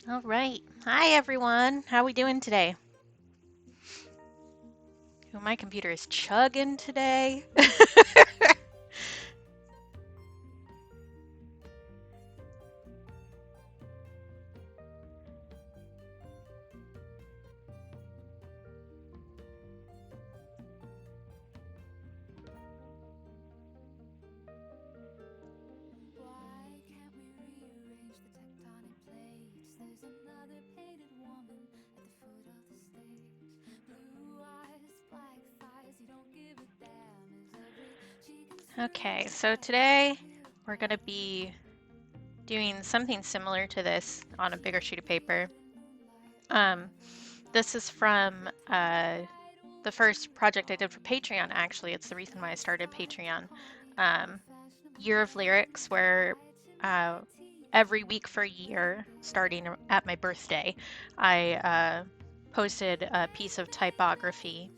All right. Hi, everyone. How we doing today? Ooh, my computer is chugging today. Okay, so today we're going to be doing something similar to this on a bigger sheet of paper. Um, this is from the first project I did for Patreon, actually. It's the reason why I started Patreon. Um, Year of Lyrics, where uh, every week for a year, starting at my birthday, I posted a piece of typography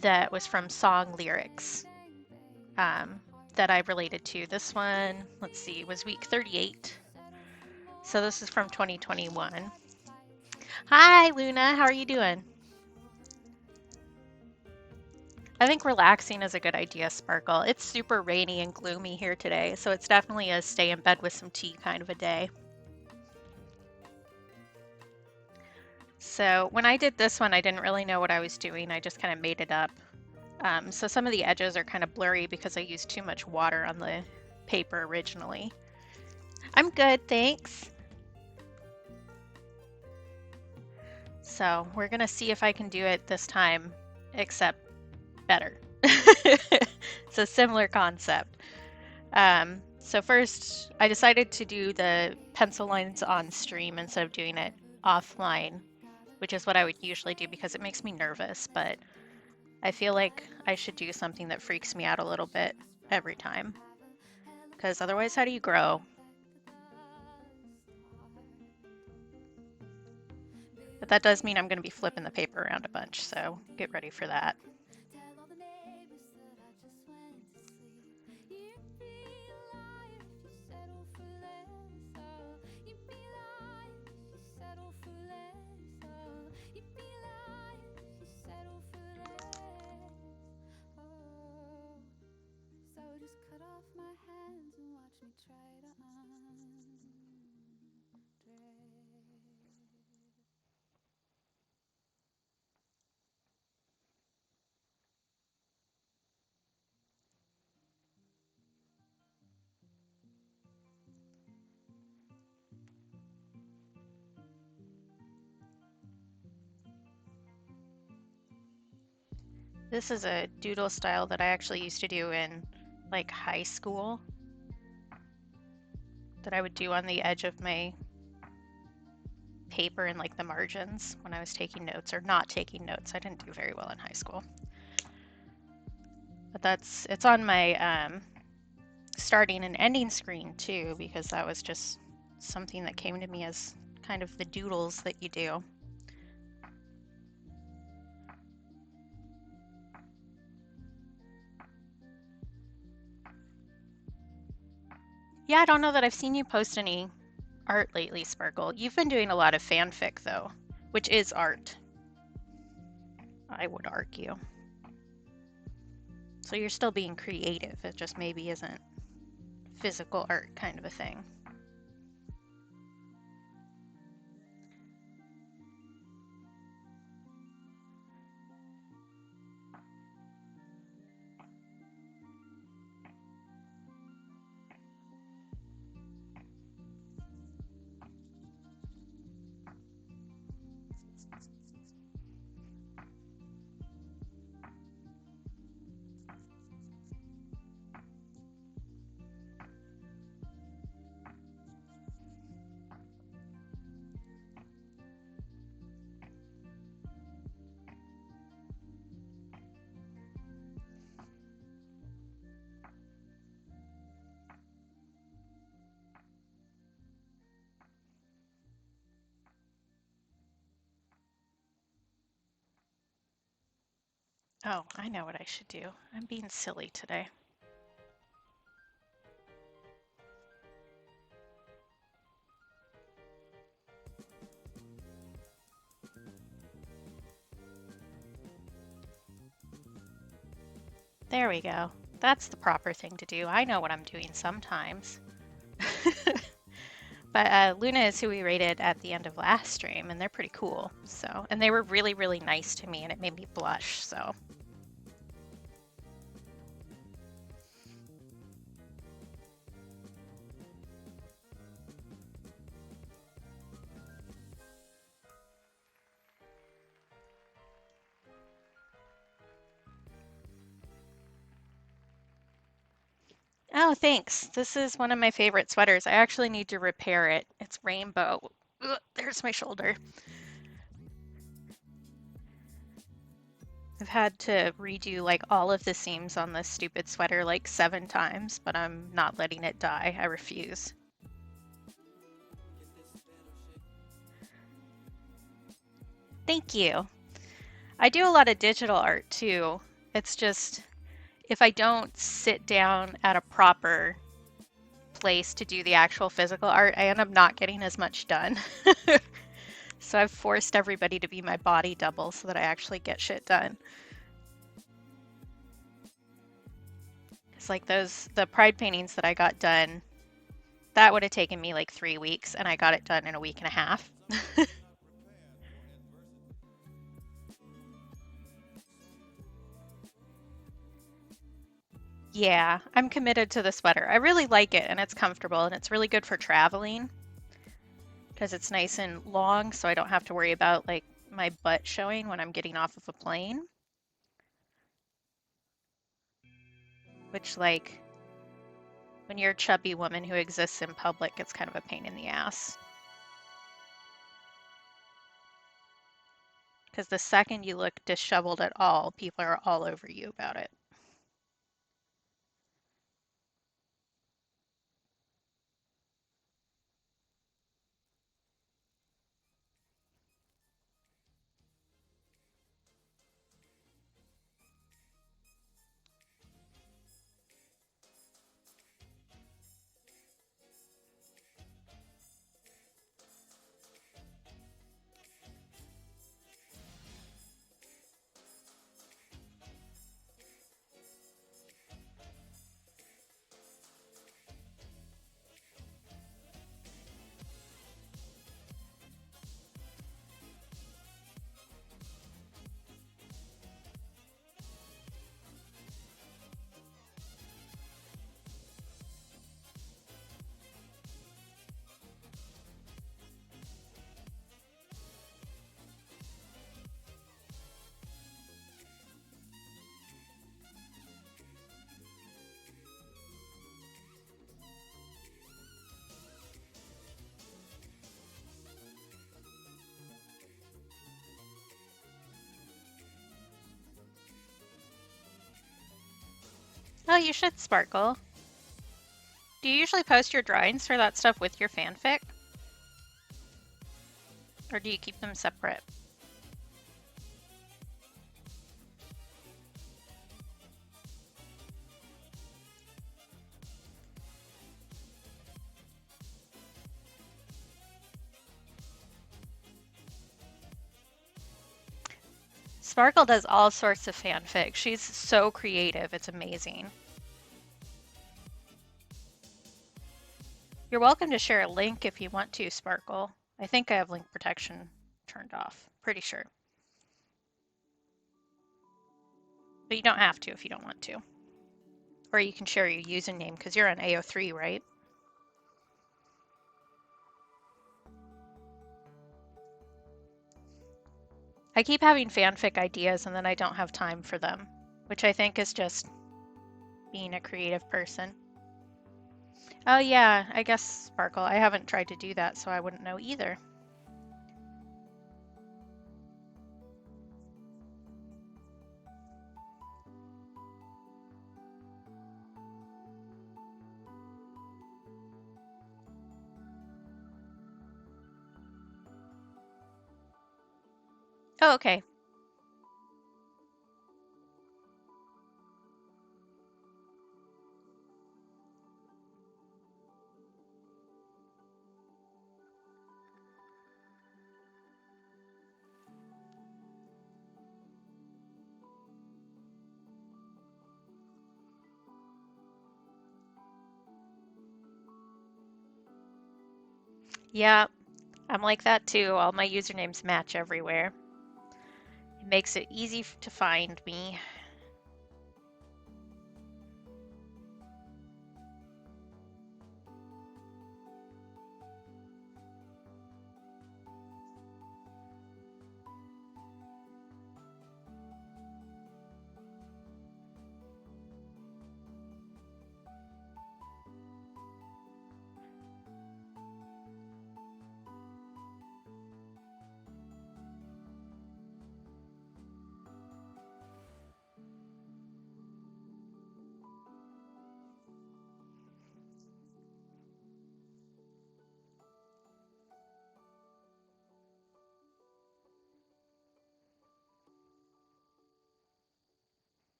that was from song lyrics um, that I related to. This one, let's see, was week 38. So this is from 2021. Hi, Luna. How are you doing? I think relaxing is a good idea, Sparkle. It's super rainy and gloomy here today, so it's definitely a stay in bed with some tea kind of a day. So when I did this one, I didn't really know what I was doing. I just kind of made it up. So some of the edges are kind of blurry because I used too much water on the paper originally. I'm good, thanks. So we're gonna see if I can do it this time, except better. It's a similar concept. So first, I decided to do the pencil lines on stream instead of doing it offline, which is what I would usually do because it makes me nervous, but I feel like I should do something that freaks me out a little bit every time, because otherwise, how do you grow? But that does mean I'm going to be flipping the paper around a bunch, so get ready for that. This is a doodle style that I actually used to do in like high school that I would do on the edge of my paper and like the margins when I was taking notes or not taking notes. I didn't do very well in high school. But it's on my starting and ending screen too, because that was just something that came to me as kind of the doodles that you do. Yeah, I don't know that I've seen you post any art lately, Sparkle. You've been doing a lot of fanfic though, which is art, I would argue. So you're still being creative. It just maybe isn't physical art kind of a thing. Oh, I know what I should do. I'm being silly today. There we go. That's the proper thing to do. I know what I'm doing sometimes. But Luna is who we rated at the end of last stream, and they're pretty cool. So, and they were really, really nice to me, and it made me blush. So. Oh, thanks. This is one of my favorite sweaters. I actually need to repair it. It's rainbow. Ugh, there's my shoulder. I've had to redo like all of the seams on this stupid sweater like 7 times, but I'm not letting it die. I refuse. Thank you. I do a lot of digital art too. It's just if I don't sit down at a proper place to do the actual physical art, I end up not getting as much done. So I've forced everybody to be my body double so that I actually get shit done. It's like the pride paintings that I got done, that would have taken me like 3 weeks, and I got it done in a week and a half. Yeah, I'm committed to the sweater. I really like it, and it's comfortable, and it's really good for traveling because it's nice and long, so I don't have to worry about like my butt showing when I'm getting off of a plane. Which, like, when you're a chubby woman who exists in public, it's kind of a pain in the ass. Because the second you look disheveled at all, people are all over you about it. Oh, you should, Sparkle. Do you usually post your drawings for that stuff with your fanfic? Or do you keep them separate? Sparkle does all sorts of fanfic. She's so creative. It's amazing. You're welcome to share a link if you want to, Sparkle. I think I have link protection turned off. Pretty sure. But you don't have to if you don't want to. Or you can share your username because you're on AO3, right? I keep having fanfic ideas and then I don't have time for them, which I think is just being a creative person. Oh yeah, I guess Sparkle. I haven't tried to do that, so I wouldn't know either. Oh, okay. Yeah, I'm like that too. All my usernames match everywhere. It makes it easy to find me.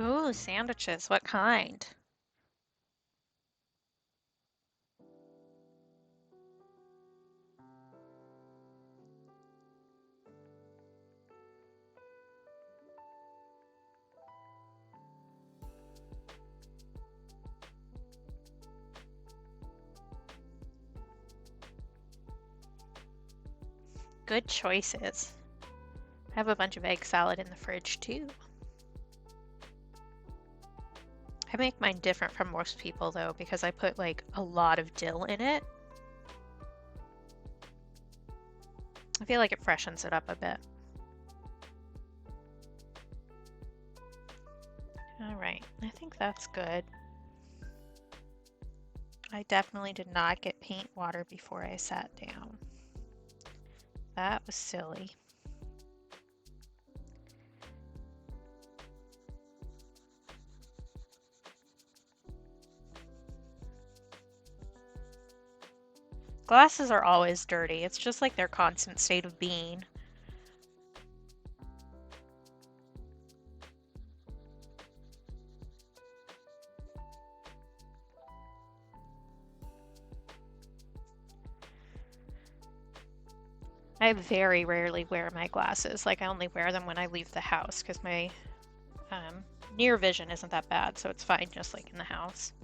Ooh, sandwiches. What kind? Good choices. I have a bunch of egg salad in the fridge too. I make mine different from most people though because I put like a lot of dill in it. I feel like it freshens it up a bit. All right, I think that's good. I definitely did not get paint water before I sat down. That was silly. Glasses are always dirty. It's just like their constant state of being. I very rarely wear my glasses. Like I only wear them when I leave the house because my near vision isn't that bad, so it's fine just like in the house.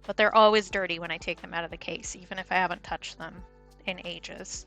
But they're always dirty when I take them out of the case, even if I haven't touched them in ages.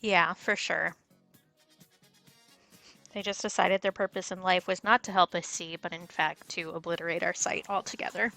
Yeah, for sure. They just decided their purpose in life was not to help us see, but in fact to obliterate our sight altogether.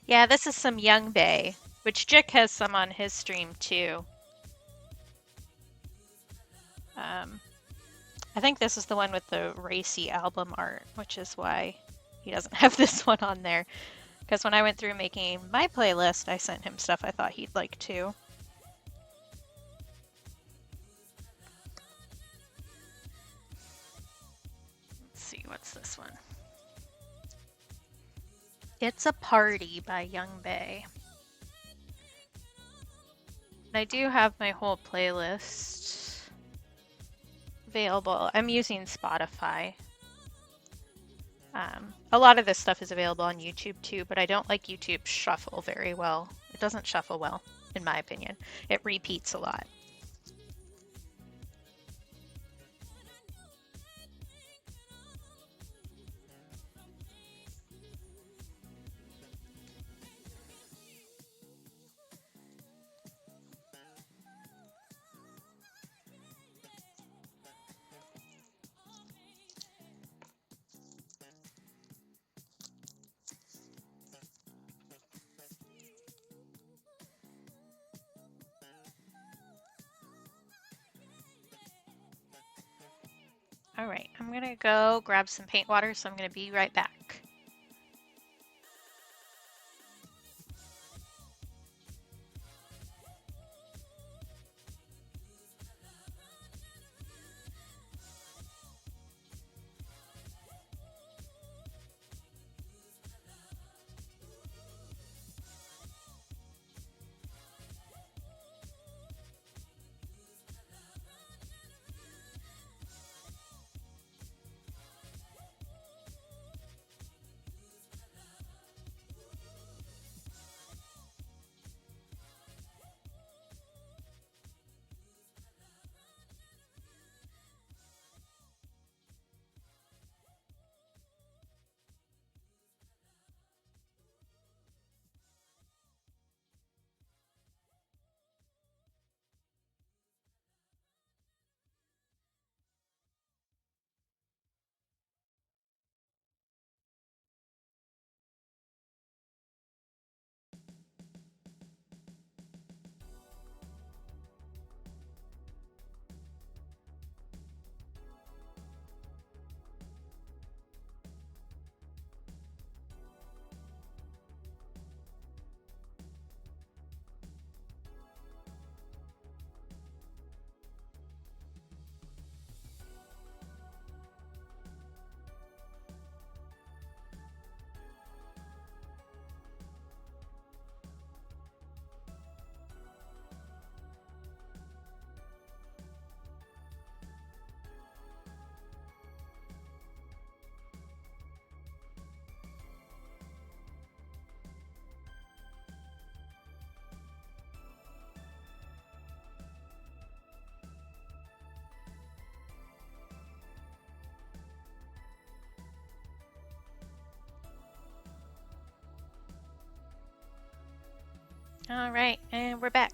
Yeah, this is some Young Bae, which Jick has some on his stream too. I think this is the one with the racy album art, which is why he doesn't have this one on there. Because when I went through making my playlist, I sent him stuff I thought he'd like too. Let's see, what's this one? It's a Party by Young Bae. And I do have my whole playlist available. I'm using Spotify. A lot of this stuff is available on YouTube too, but I don't like YouTube Shuffle very well. It doesn't shuffle well, in my opinion. It repeats a lot. All right, I'm gonna go grab some paint water, so I'm gonna be right back. All right, and we're back.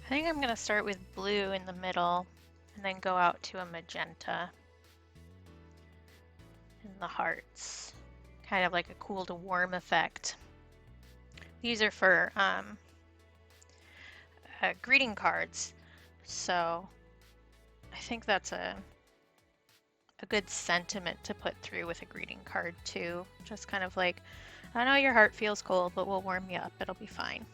I think I'm going to start with blue in the middle and then go out to a magenta in the hearts. Kind of like a cool to warm effect. These are for greeting cards, so I think that's a good sentiment to put through with a greeting card too. Just kind of like, I know your heart feels cold, but we'll warm you up. It'll be fine.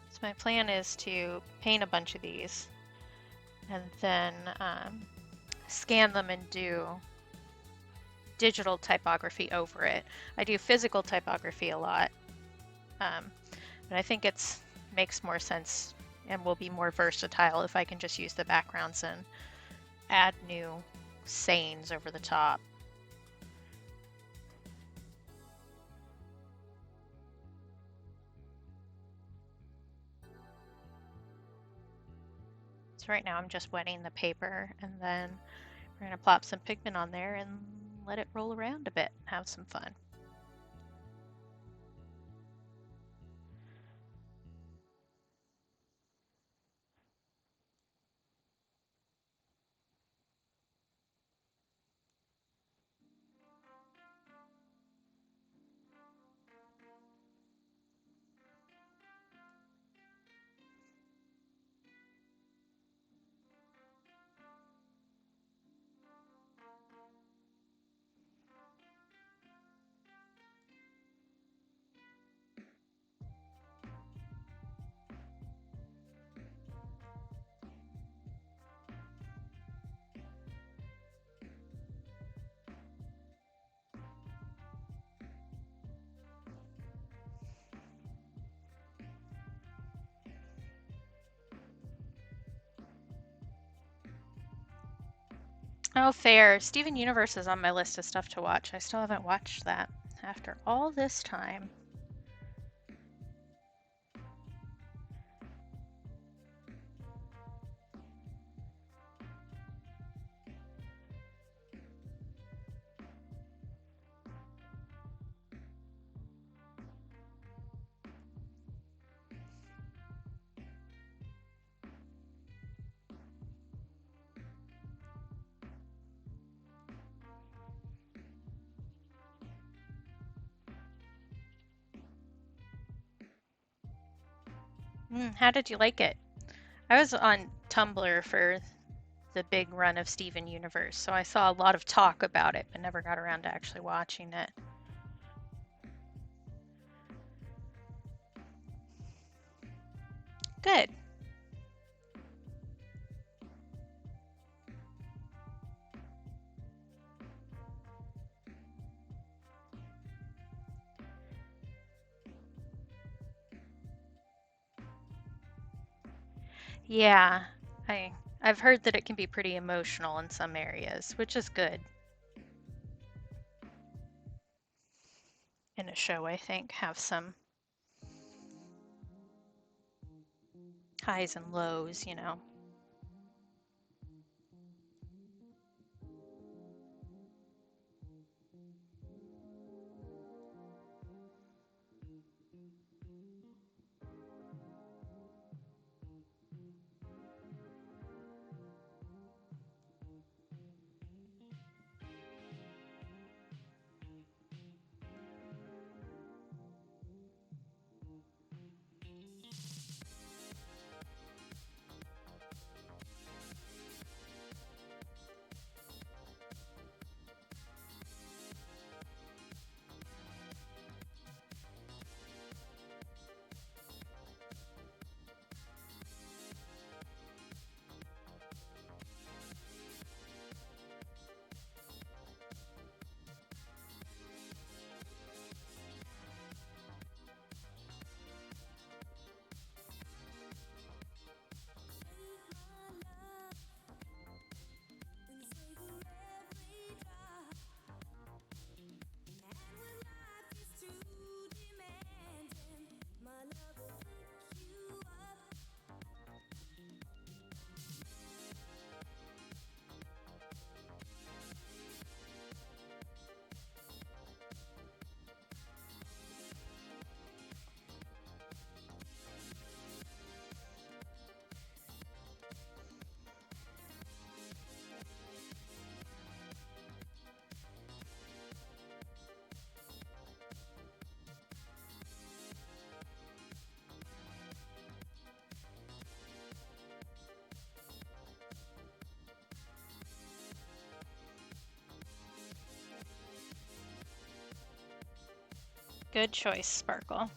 So my plan is to paint a bunch of these and then scan them and do digital typography over it. I do physical typography a lot, but I think it makes more sense and will be more versatile if I can just use the backgrounds and add new sayings over the top. So right now I'm just wetting the paper, and then we're going to plop some pigment on there and let it roll around a bit, have some fun. Oh, fair. Steven Universe is on my list of stuff to watch. I still haven't watched that after all this time. How did you like it? I was on Tumblr for the big run of Steven Universe, so I saw a lot of talk about it, but never got around to actually watching it. Good. Yeah, I've heard that it can be pretty emotional in some areas, which is good in a show, I think. Have some highs and lows, you know. Good choice, Sparkle.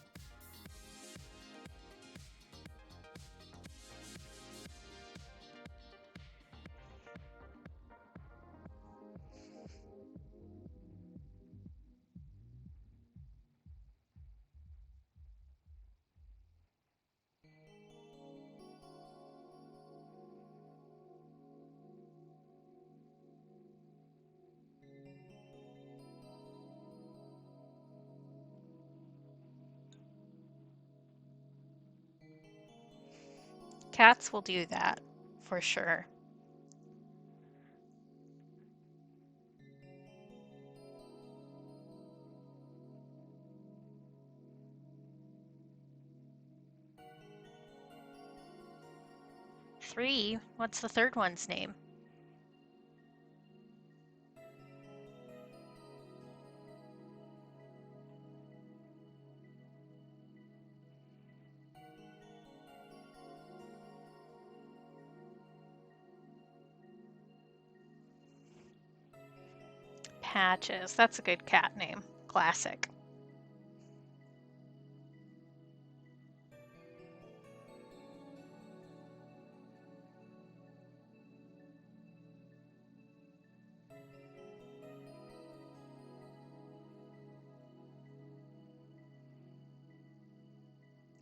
Cats will do that, for sure. Three? What's the third one's name? Patches. That's a good cat name. Classic.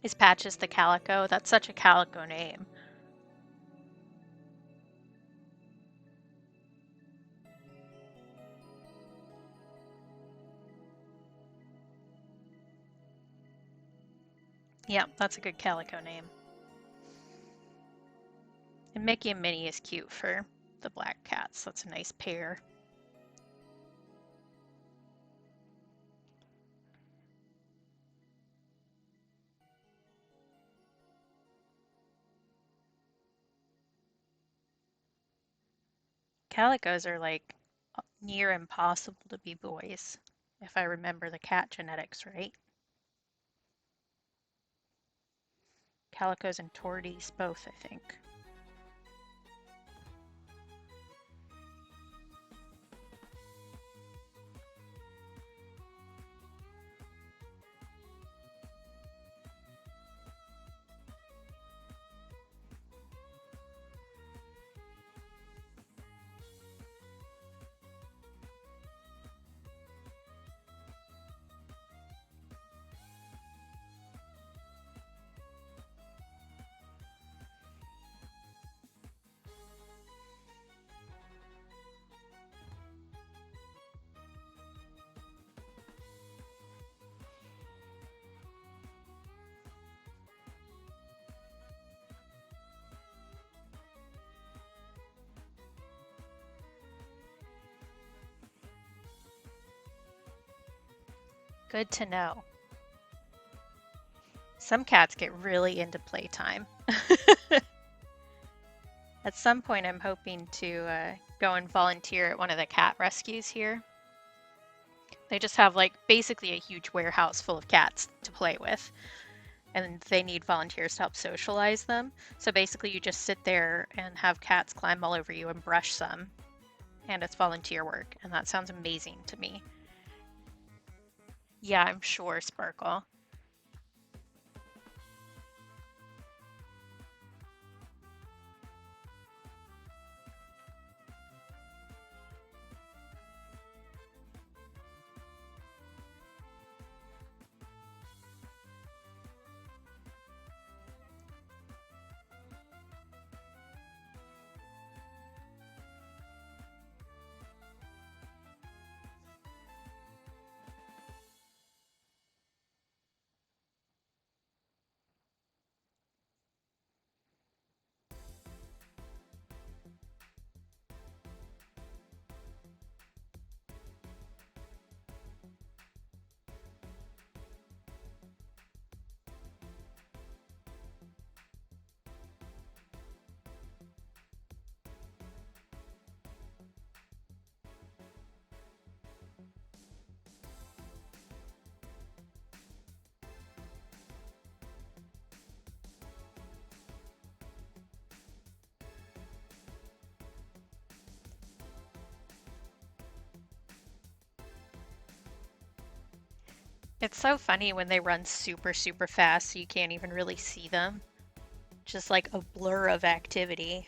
Is Patches the calico? That's such a calico name. Yep, that's a good calico name. And Mickey and Minnie is cute for the black cats. That's a nice pair. Calicos are like near impossible to be boys, if I remember the cat genetics right. Calicos and torties both, I think. Good to know. Some cats get really into playtime. At some point, I'm hoping to go and volunteer at one of the cat rescues here. They just have like basically a huge warehouse full of cats to play with, and they need volunteers to help socialize them. So basically, you just sit there and have cats climb all over you and brush some, and it's volunteer work, and that sounds amazing to me. Yeah, I'm sure, Sparkle. It's so funny when they run super, super fast so you can't even really see them. Just like a blur of activity.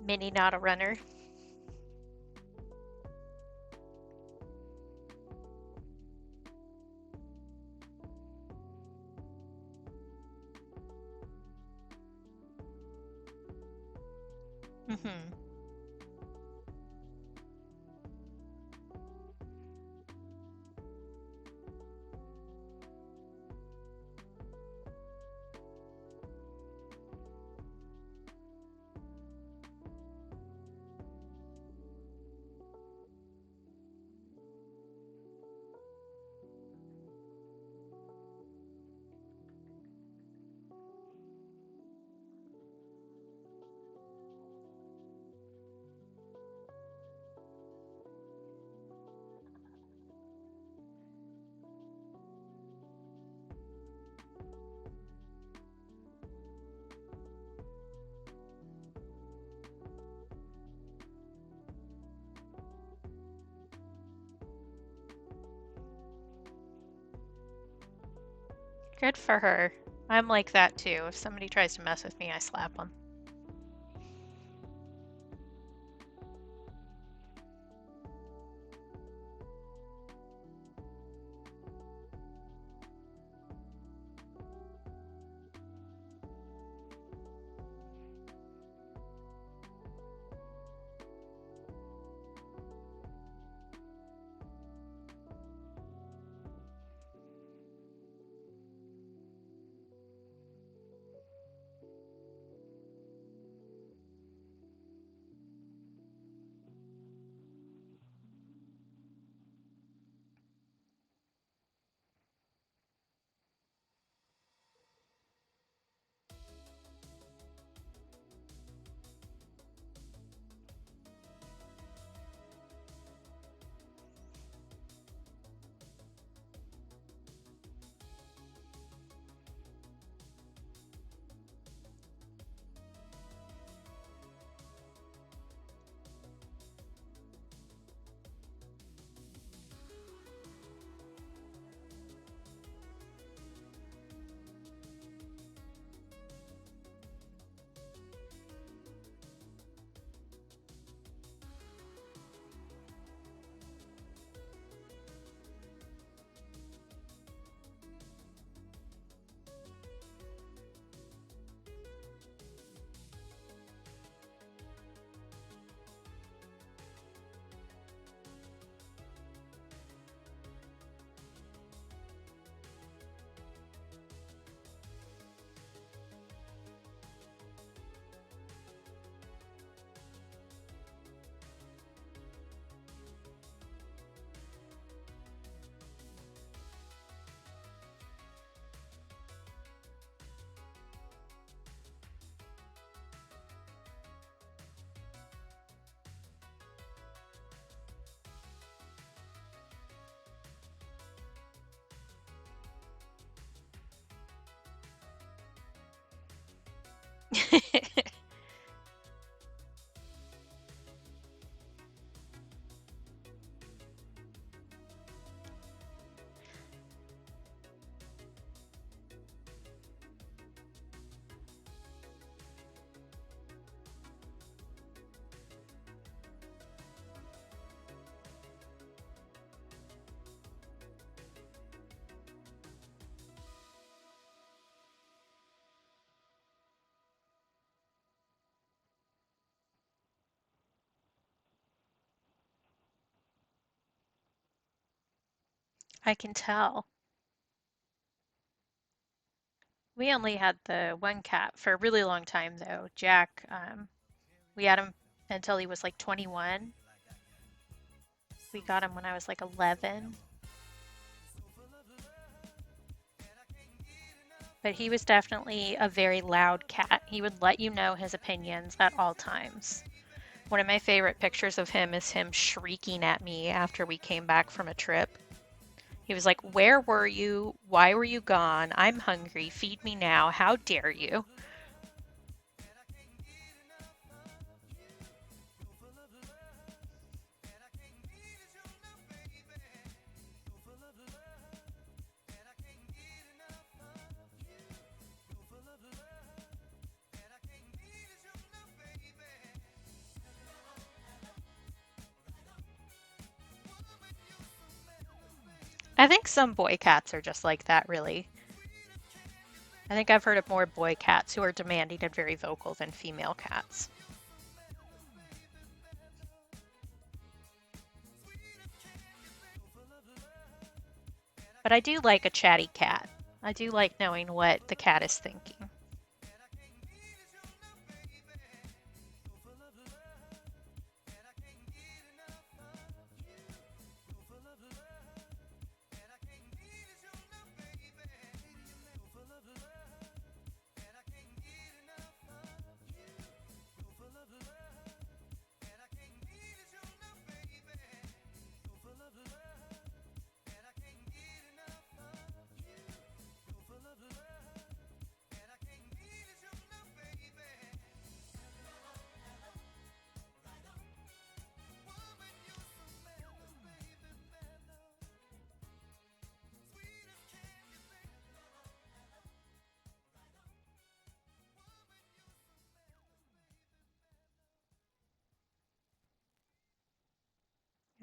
Minnie not a runner. Mm-hmm. Good for her. I'm like that too. If somebody tries to mess with me, I slap them. I can tell. We only had the one cat for a really long time, though. Jack, we had him until he was like 21. We got him when I was like 11. But he was definitely a very loud cat. He would let you know his opinions at all times. One of my favorite pictures of him is him shrieking at me after we came back from a trip. He was like, "Where were you? Why were you gone? I'm hungry. Feed me now. How dare you?" I think some boy cats are just like that, really. I think I've heard of more boy cats who are demanding and very vocal than female cats. But I do like a chatty cat. I do like knowing what the cat is thinking.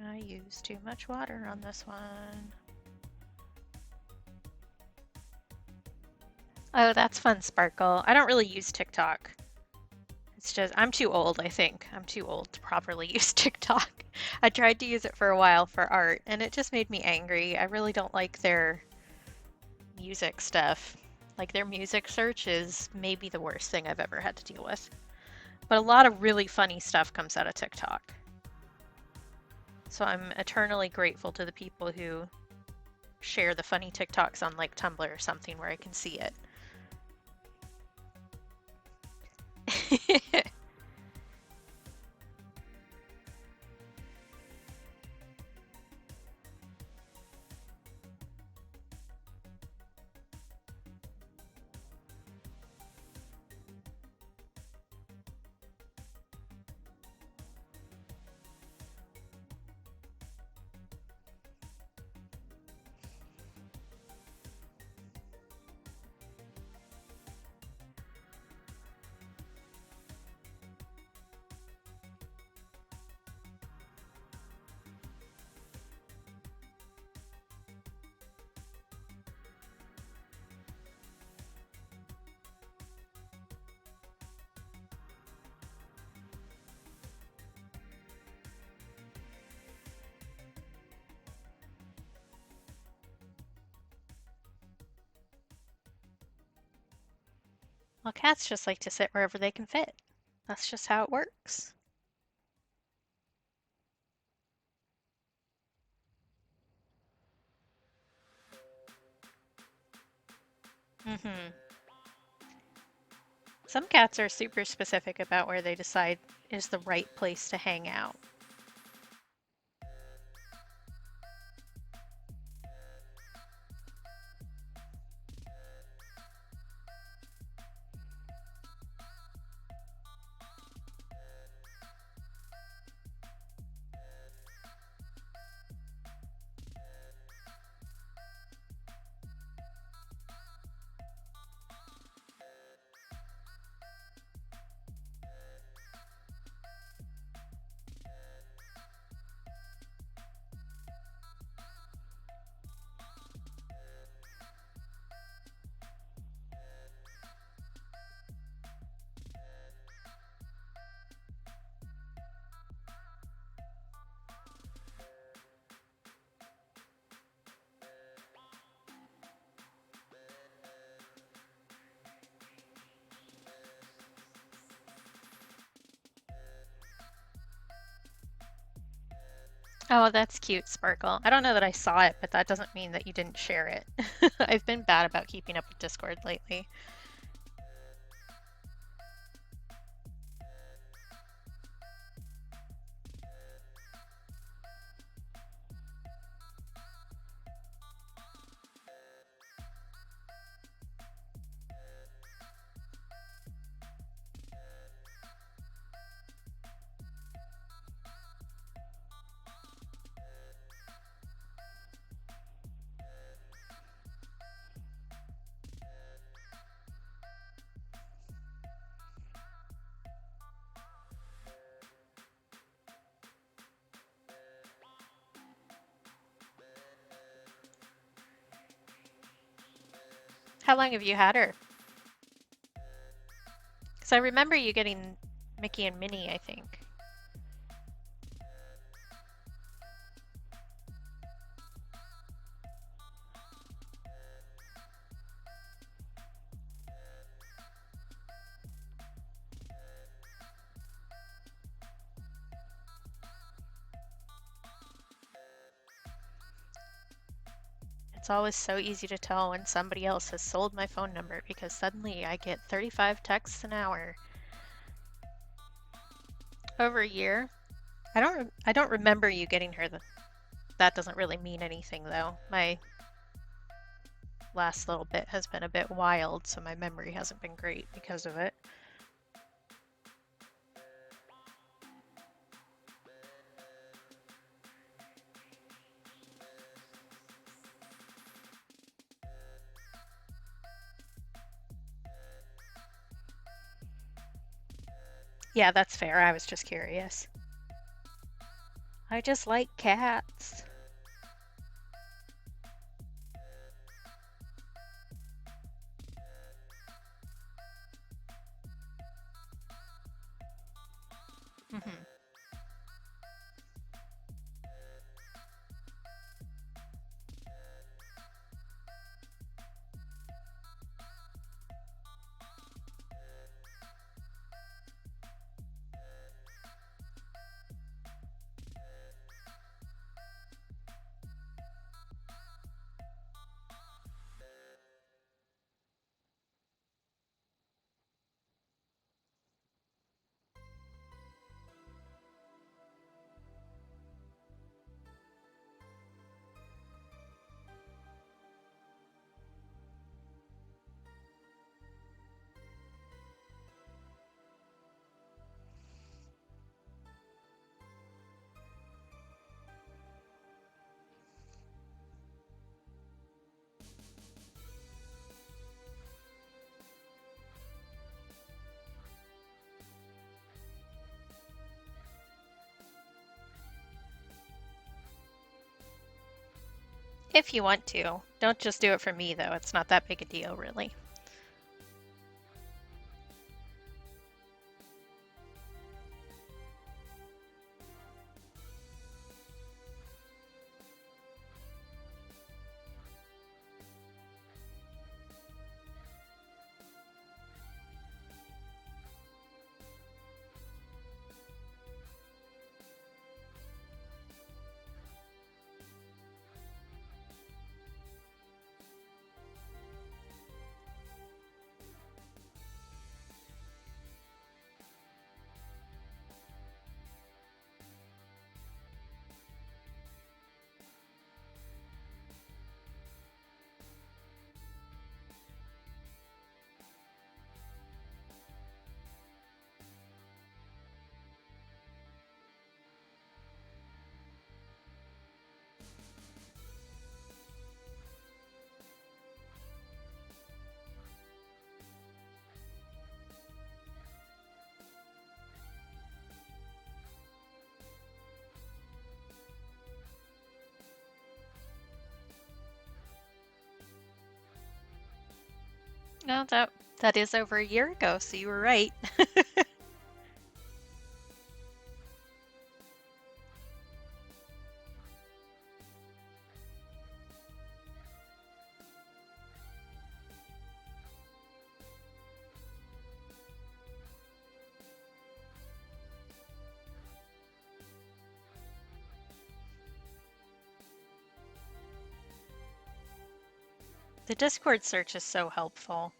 I used too much water on this one. Oh, that's fun, Sparkle. I don't really use TikTok. It's just, I'm too old, I think. I'm too old to properly use TikTok. I tried to use it for a while for art, and it just made me angry. I really don't like their music stuff. Like, their music search is maybe the worst thing I've ever had to deal with. But a lot of really funny stuff comes out of TikTok. So I'm eternally grateful to the people who share the funny TikToks on like Tumblr or something where I can see it. Well, cats just like to sit wherever they can fit. That's just how it works. Hmm. Some cats are super specific about where they decide is the right place to hang out. Oh, that's cute, Sparkle. I don't know that I saw it, but that doesn't mean that you didn't share it. I've been bad about keeping up with Discord lately. How long have you had her? Because I remember you getting Mickey and Minnie, I think. It's always so easy to tell when somebody else has sold my phone number because suddenly I get 35 texts an hour. Over a year. I don't remember you getting her. That doesn't really mean anything though. My last little bit has been a bit wild, so my memory hasn't been great because of it. Yeah, that's fair. I was just curious. I just like cats. Hmm. If you want to. Don't just do it for me, though. It's not that big a deal, really. No, that is over a year ago, so you were right. The Discord search is so helpful.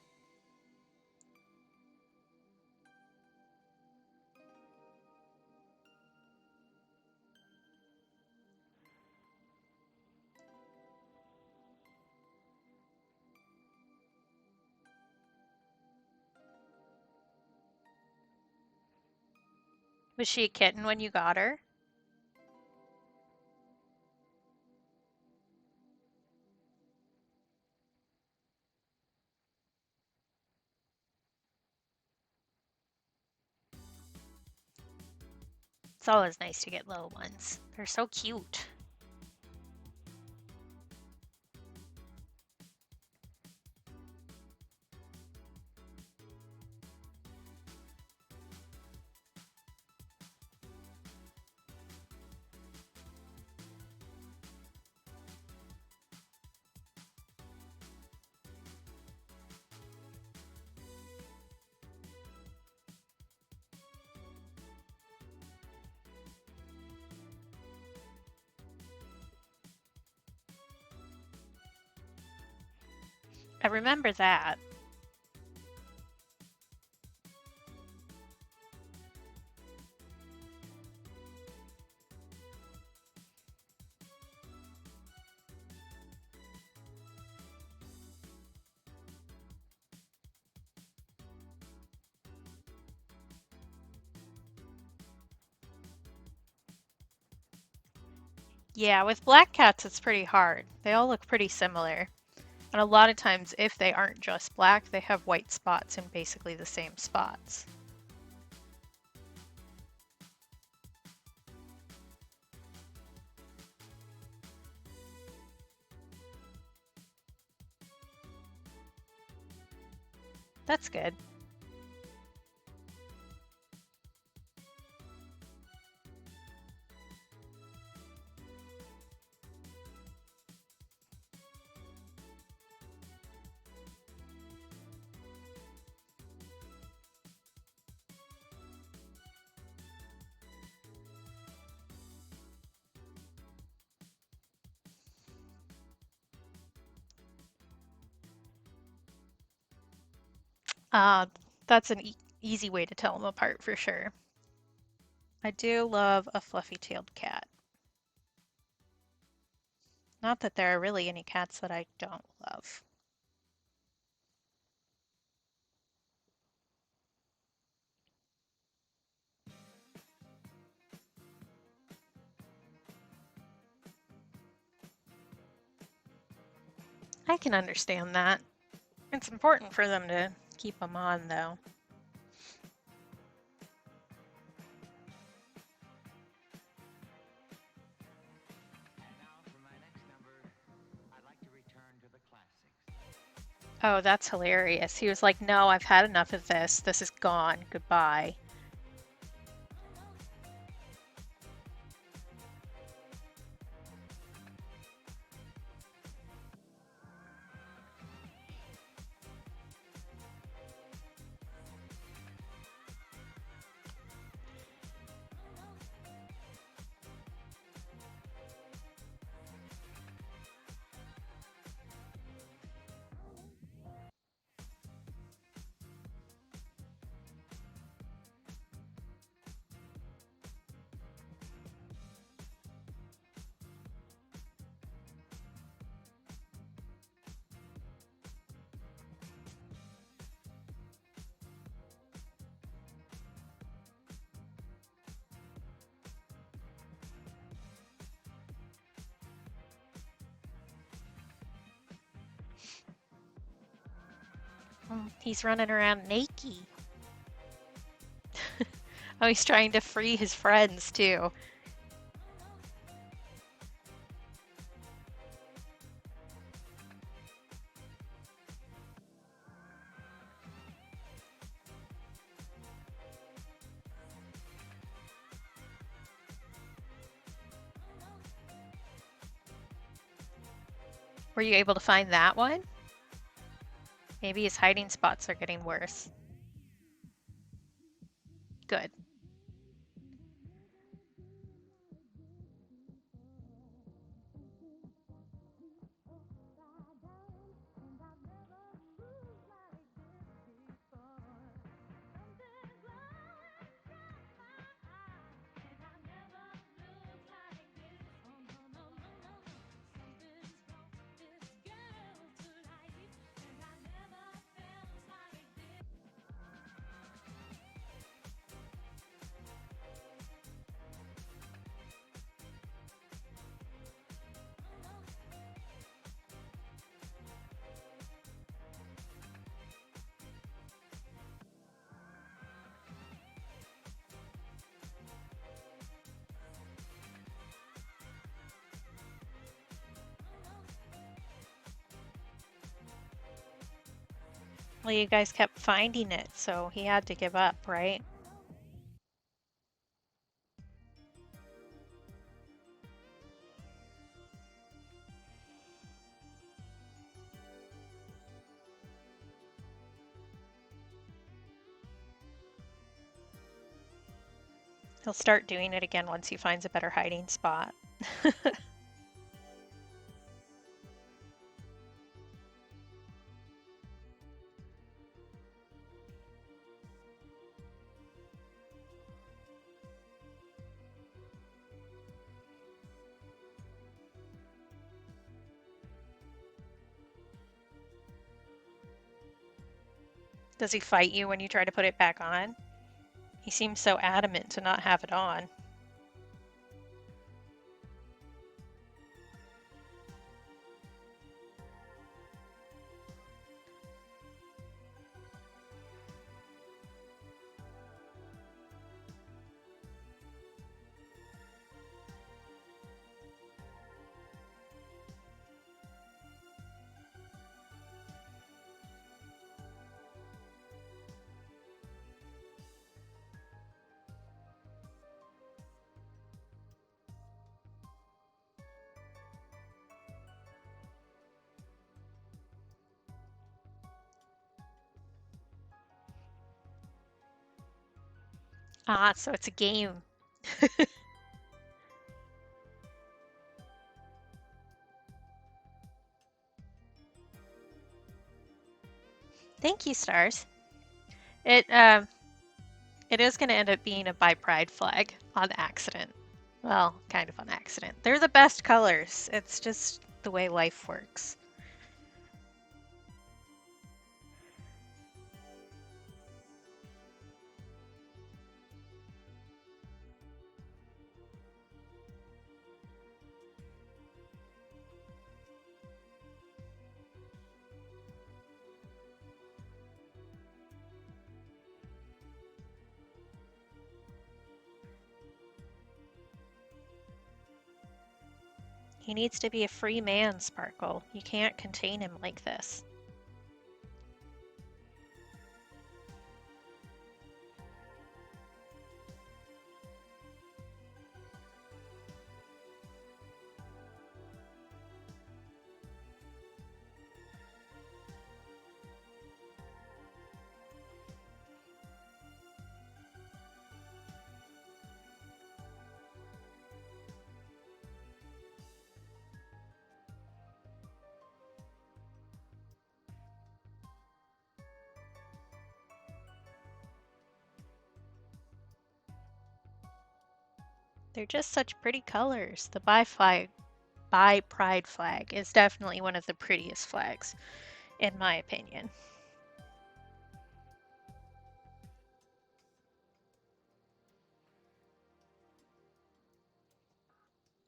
Was she a kitten when you got her? It's always nice to get little ones. They're so cute. I remember that. Yeah, with black cats, it's pretty hard. They all look pretty similar. And a lot of times, if they aren't just black, they have white spots in basically the same spots. That's good. Uh, that's an easy way to tell them apart for sure. I do love a fluffy-tailed cat. Not that there are really any cats that I don't love. I can understand that. It's important for them to keep them on, though. Oh, that's hilarious. He was like, no, I've had enough of this. This is gone. Goodbye. He's running around naked. Oh, he's trying to free his friends, too. Were you able to find that one? Maybe his hiding spots are getting worse. Good. Well, you guys kept finding it, so he had to give up, right? He'll start doing it again once he finds a better hiding spot. Does he fight you when you try to put it back on? He seems so adamant to not have it on. Ah, so it's a game. Thank you, Stars. It it is going to end up being a by pride flag on accident. Well, kind of on accident. They're the best colors. It's just the way life works. He needs to be a free man, Sparkle. You can't contain him like this. They're just such pretty colors. The by pride flag is definitely one of the prettiest flags, in my opinion.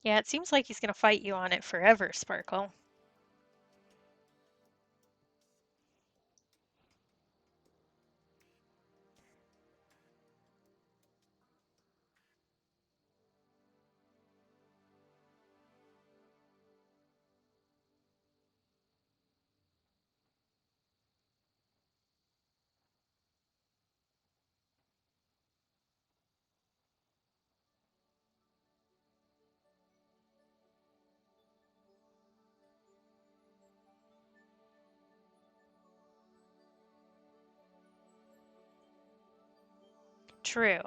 Yeah, it seems like he's going to fight you on it forever, Sparkle. True.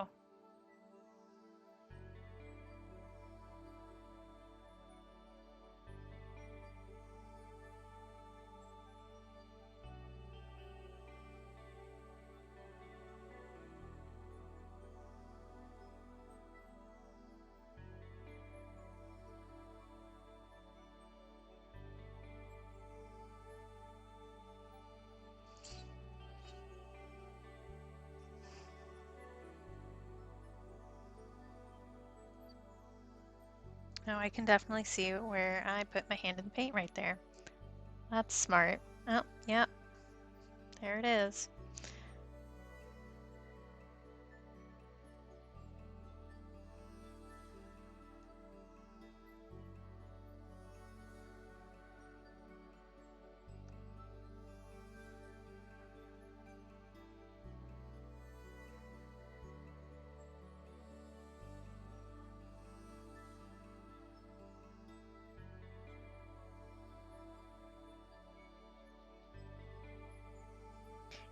Oh, I can definitely see where I put my hand in the paint right there. That's smart. Oh, yeah, there it is.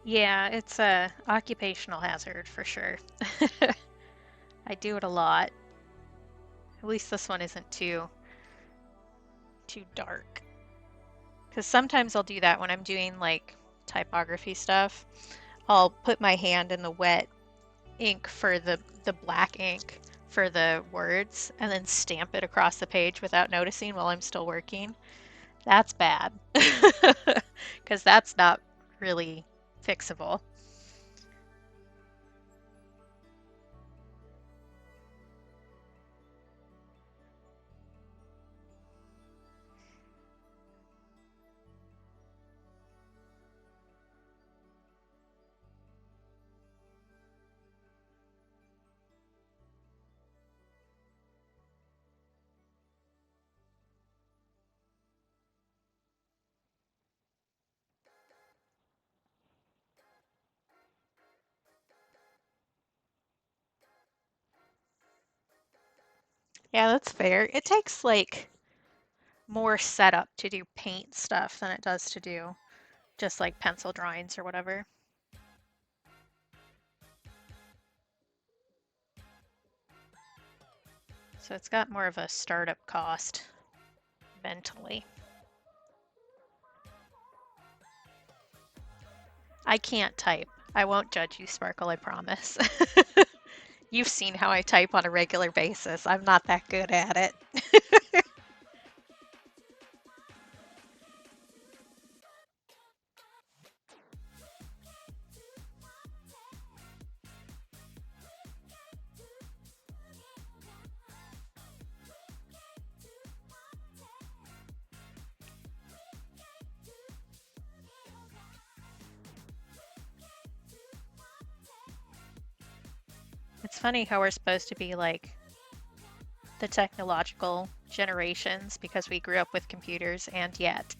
Yeah, it's a occupational hazard for sure. I do it a lot. At least this one isn't too dark. Because sometimes I'll do that when I'm doing like typography stuff. I'll put my hand in the wet ink for the black ink for the words and then stamp it across the page without noticing while I'm still working. That's bad. Because that's not really fixable. Yeah, that's fair. It takes like more setup to do paint stuff than it does to do just like pencil drawings or whatever. So it's got more of a startup cost mentally. I can't type. I won't judge you, Sparkle, I promise. You've seen how I type on a regular basis. I'm not that good at it. It's funny how we're supposed to be like the technological generations because we grew up with computers, and yet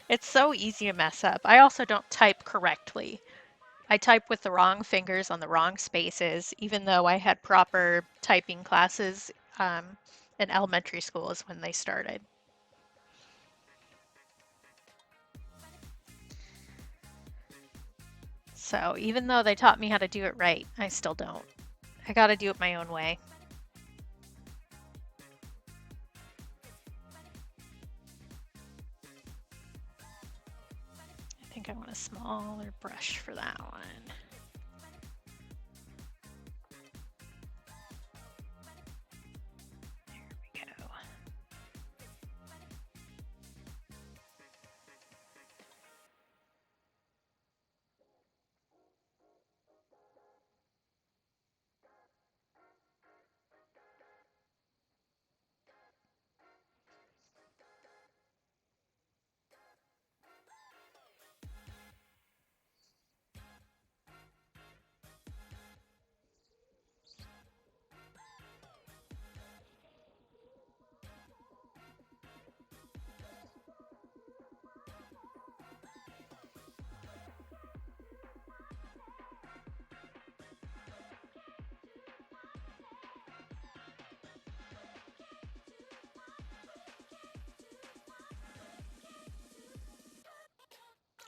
it's so easy to mess up. I also don't type correctly. I type with the wrong fingers on the wrong spaces, even though I had proper typing classes in elementary school is when they started. So even though they taught me how to do it right, I still don't. I gotta do it my own way. I think I want a smaller brush for that one. There we go.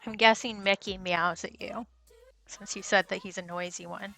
I'm guessing Mickey meows at you, since you said that he's a noisy one.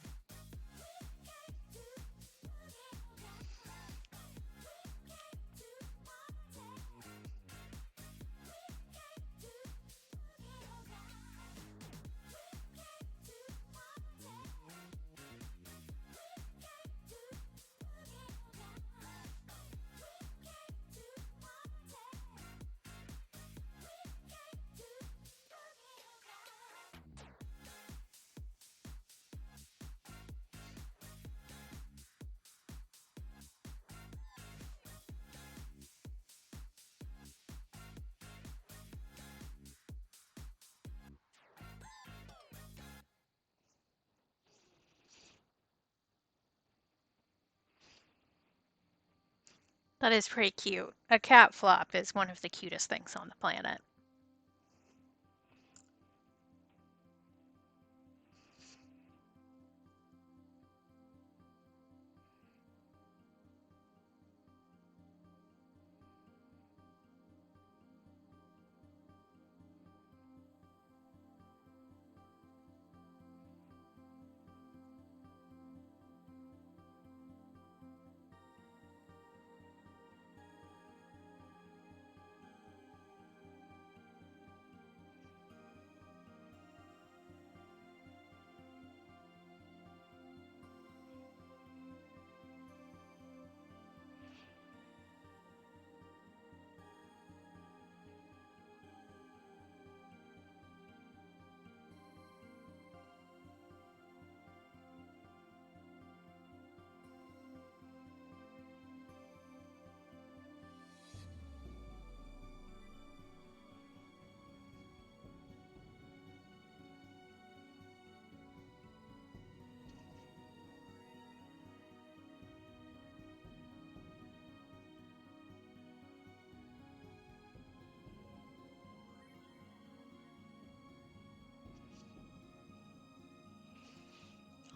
That is pretty cute. A cat flop is one of the cutest things on the planet.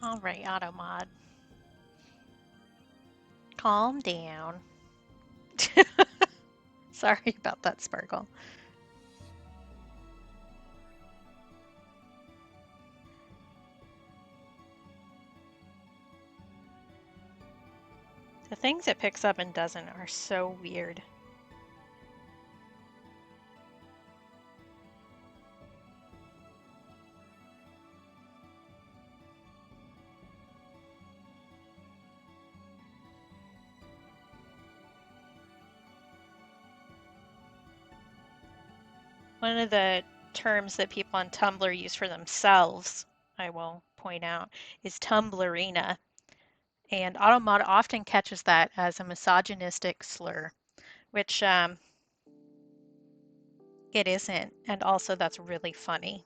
All right, AutoMod. Calm down. Sorry about that, Sparkle. The things it picks up and doesn't are so weird. One of the terms that people on Tumblr use for themselves, I will point out, is Tumblrina. And AutoMod often catches that as a misogynistic slur, which it isn't. And also, that's really funny.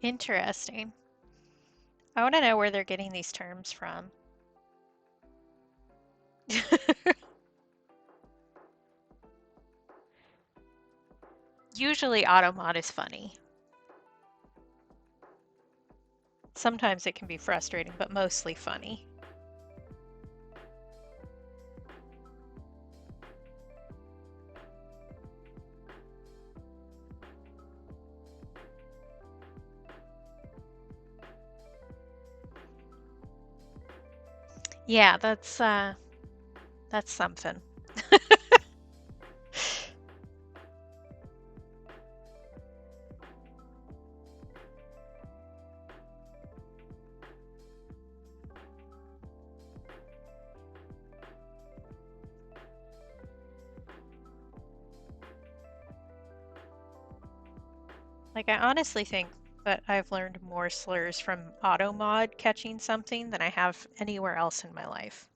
Interesting. I want to know where they're getting these terms from. Usually, AutoMod is funny. Sometimes it can be frustrating, but mostly funny. Yeah, that's something. Like, I honestly think that I've learned more slurs from AutoMod catching something than I have anywhere else in my life.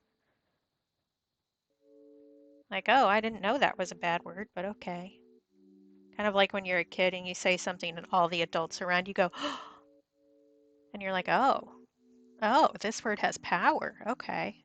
Like, oh, I didn't know that was a bad word, but okay. Kind of like when you're a kid and you say something and all the adults around you go, and you're like, oh, this word has power. Okay.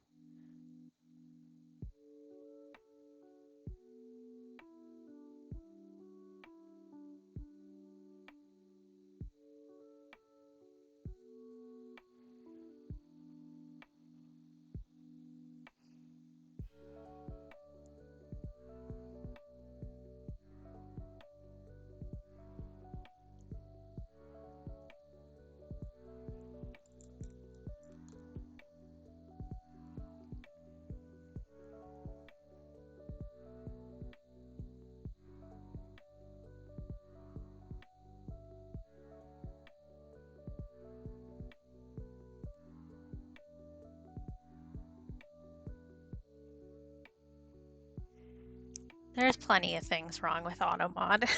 There's plenty of things wrong with AutoMod.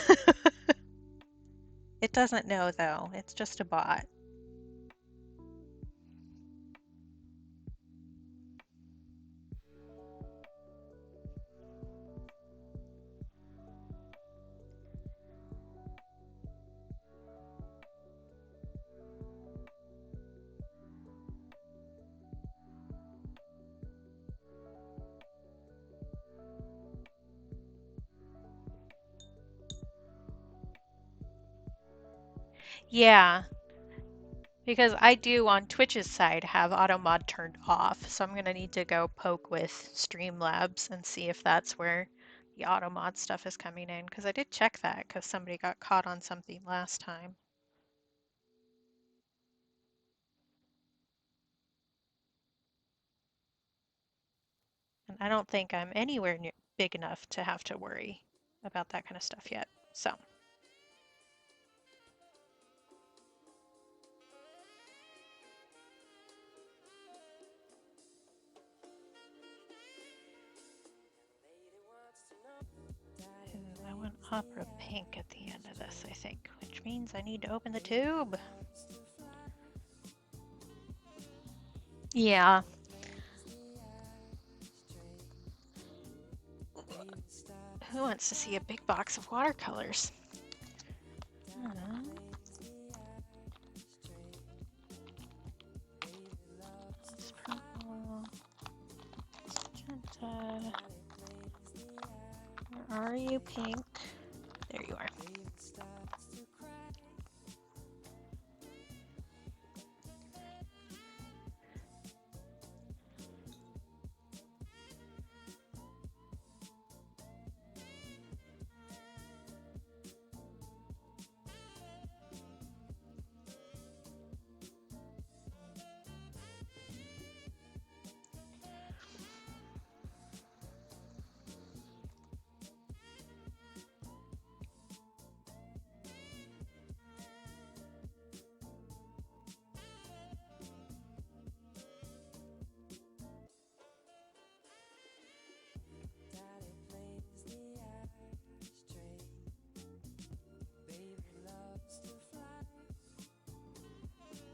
It doesn't know, though. It's just a bot. Yeah, because I do on Twitch's side have AutoMod turned off, so I'm going to need to go poke with Streamlabs and see if that's where the AutoMod stuff is coming in, because I did check that because somebody got caught on something last time. I don't think I'm anywhere near big enough to have to worry about that kind of stuff yet. So. Ooh, I want opera pink at the end of this, I think, which means I need to open the tube. Yeah. Who wants to see a big box of watercolors? It's purple. Magenta. Where are you, pink? There you are.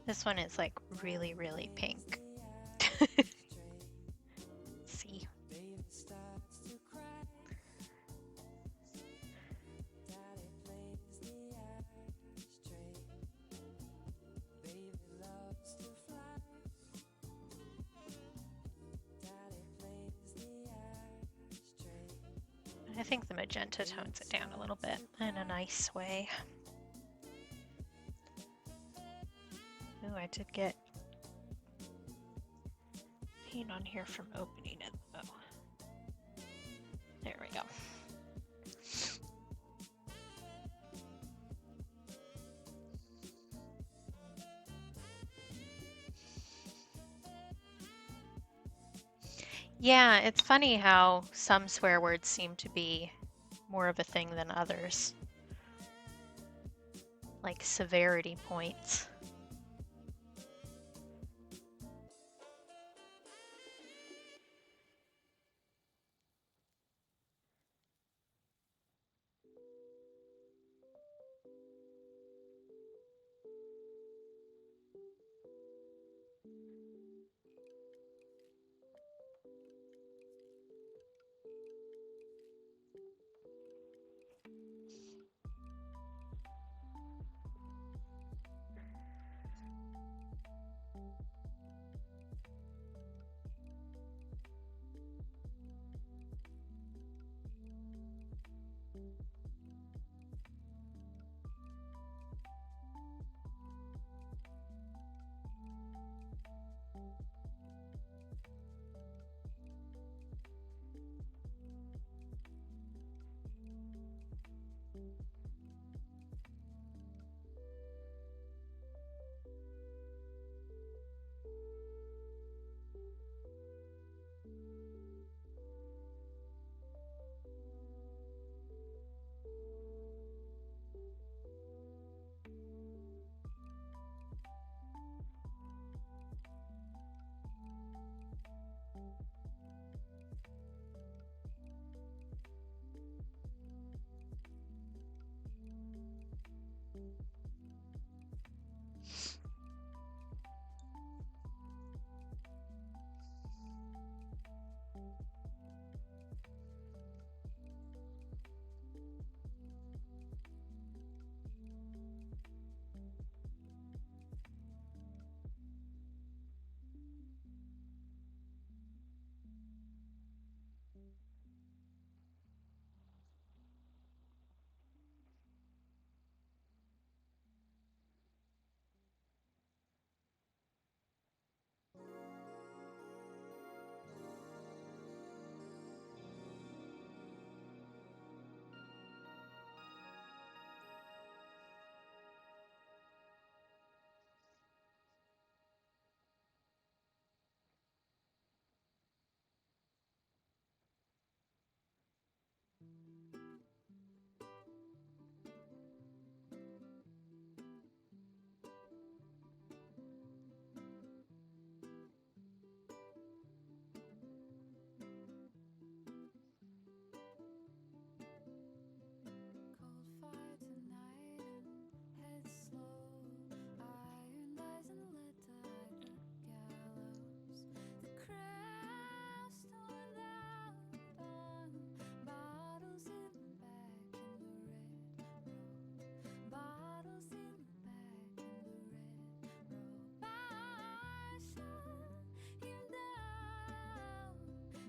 This one is like really, really pink. See. I think the magenta tones it down a little bit in a nice way. Ooh, I did get paint on here from opening it though. There we go. Yeah, it's funny how some swear words seem to be more of a thing than others. Like severity points.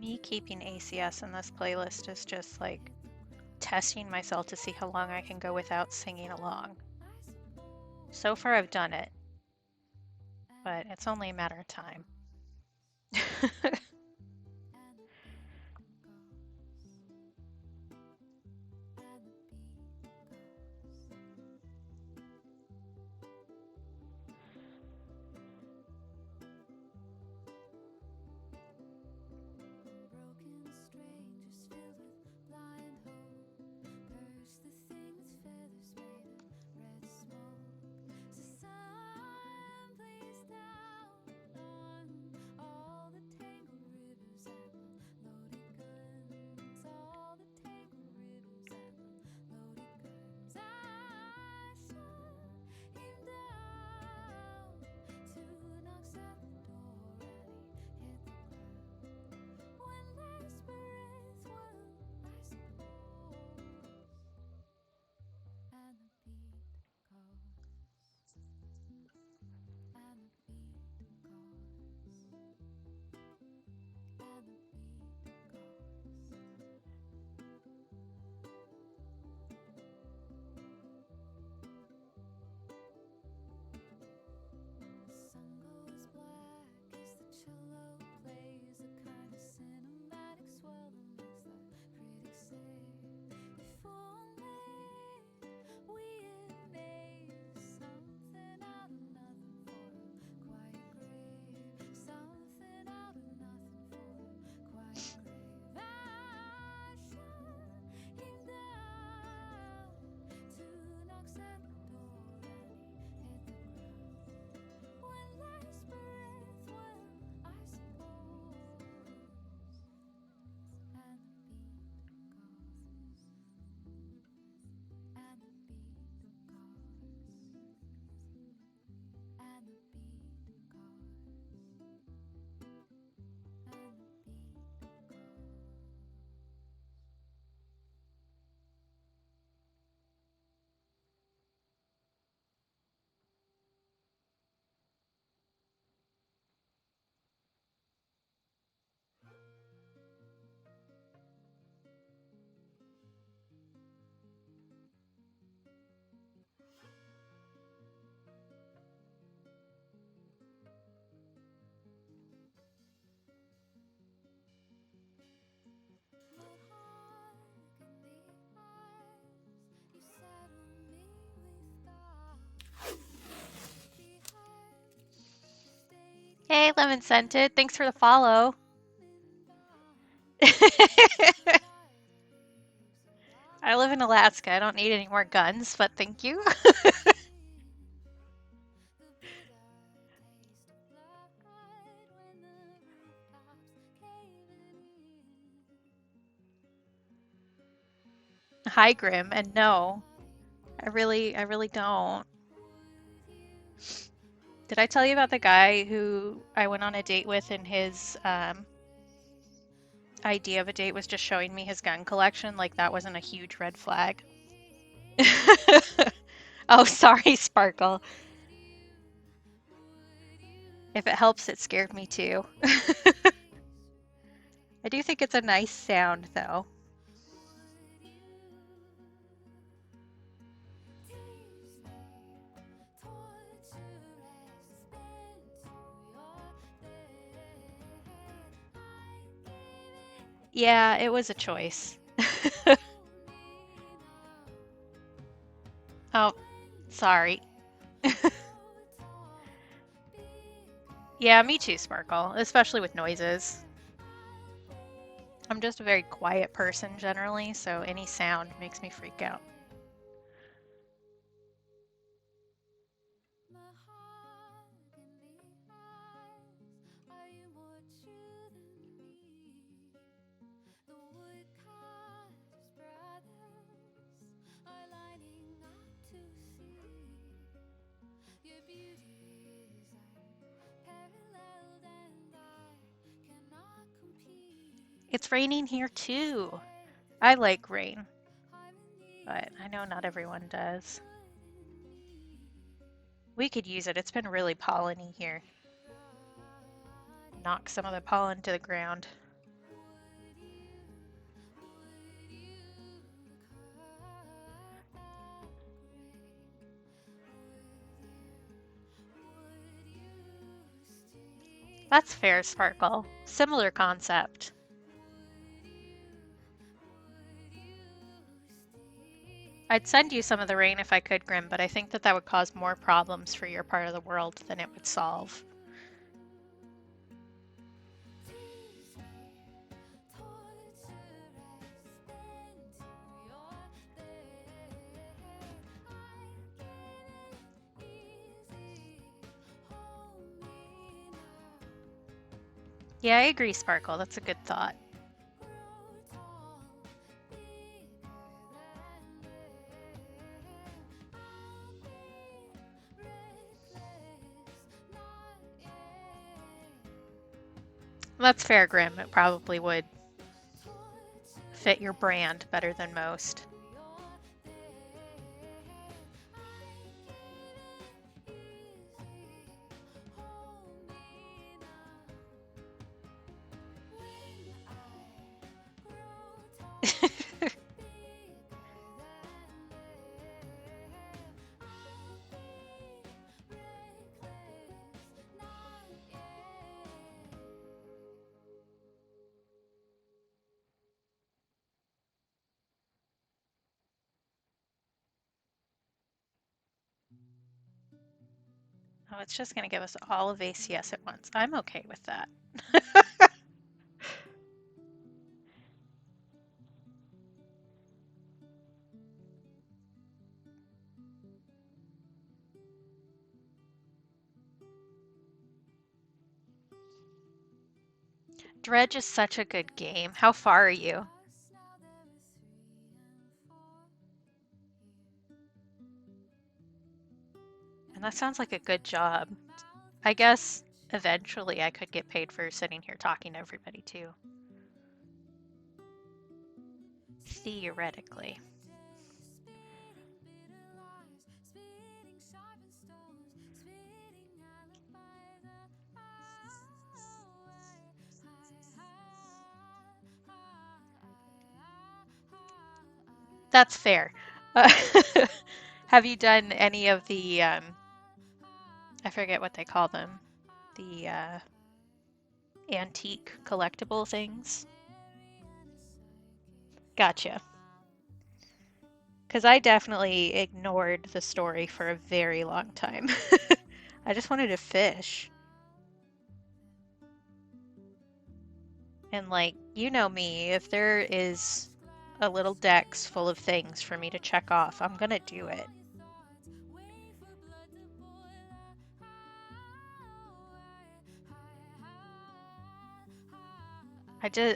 Me keeping ACS in this playlist is just like testing myself to see how long I can go without singing along. So far I've done it, but it's only a matter of time. Hey, Lemon Scented, thanks for the follow. I live in Alaska. I don't need any more guns, but thank you. Hi, Grim, and no, I really don't. Did I tell you about the guy who I went on a date with and his idea of a date was just showing me his gun collection? Like that wasn't a huge red flag. Oh, sorry, Sparkle. If it helps, it scared me too. I do think it's a nice sound, though. Yeah, it was a choice. Oh, sorry. Yeah, me too, Sparkle, especially with noises. I'm just a very quiet person generally, so any sound makes me freak out. It's raining here too. I like rain, but I know not everyone does. We could use it. It's been really polleny here. Knock some of the pollen to the ground. That's fair, Sparkle. Similar concept. I'd send you some of the rain if I could, Grim, but I think that that would cause more problems for your part of the world than it would solve. Yeah, I agree, Sparkle. That's a good thought. That's fair, Grim. It probably would fit your brand better than most. Oh, it's just going to give us all of ACS at once. I'm okay with that. Dredge is such a good game. How far are you? And that sounds like a good job. I guess eventually I could get paid for sitting here talking to everybody too. Theoretically. That's fair. Have you done any of the, I forget what they call them, the antique collectible things? Gotcha. Because I definitely ignored the story for a very long time. I just wanted to fish. And like, you know me, if there is a little dex full of things for me to check off, I'm gonna do it.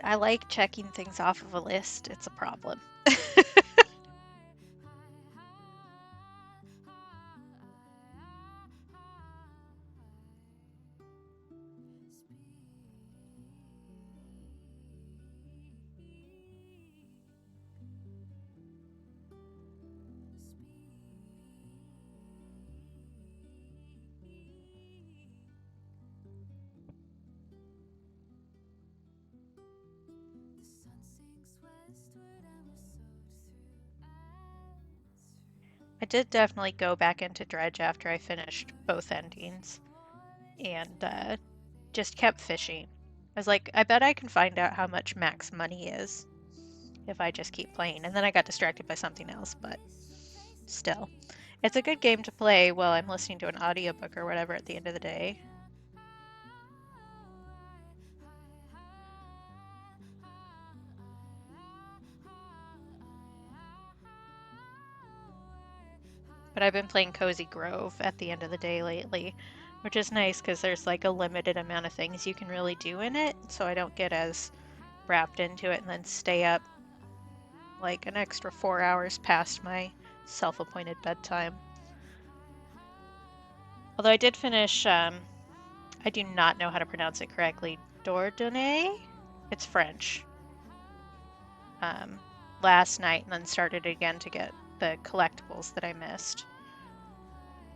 I like checking things off of a list. It's a problem. I did definitely go back into Dredge after I finished both endings and just kept fishing. I was like, I bet I can find out how much max money is if I just keep playing. And then I got distracted by something else, but still. It's a good game to play while I'm listening to an audiobook or whatever at the end of the day. But I've been playing Cozy Grove at the end of the day lately, which is nice because there's like a limited amount of things you can really do in it, so I don't get as wrapped into it and then stay up like an extra 4 hours past my self-appointed bedtime. Although I did finish, I do not know how to pronounce it correctly, Dordogne? It's French. Last night and then started again to get the collectibles that I missed.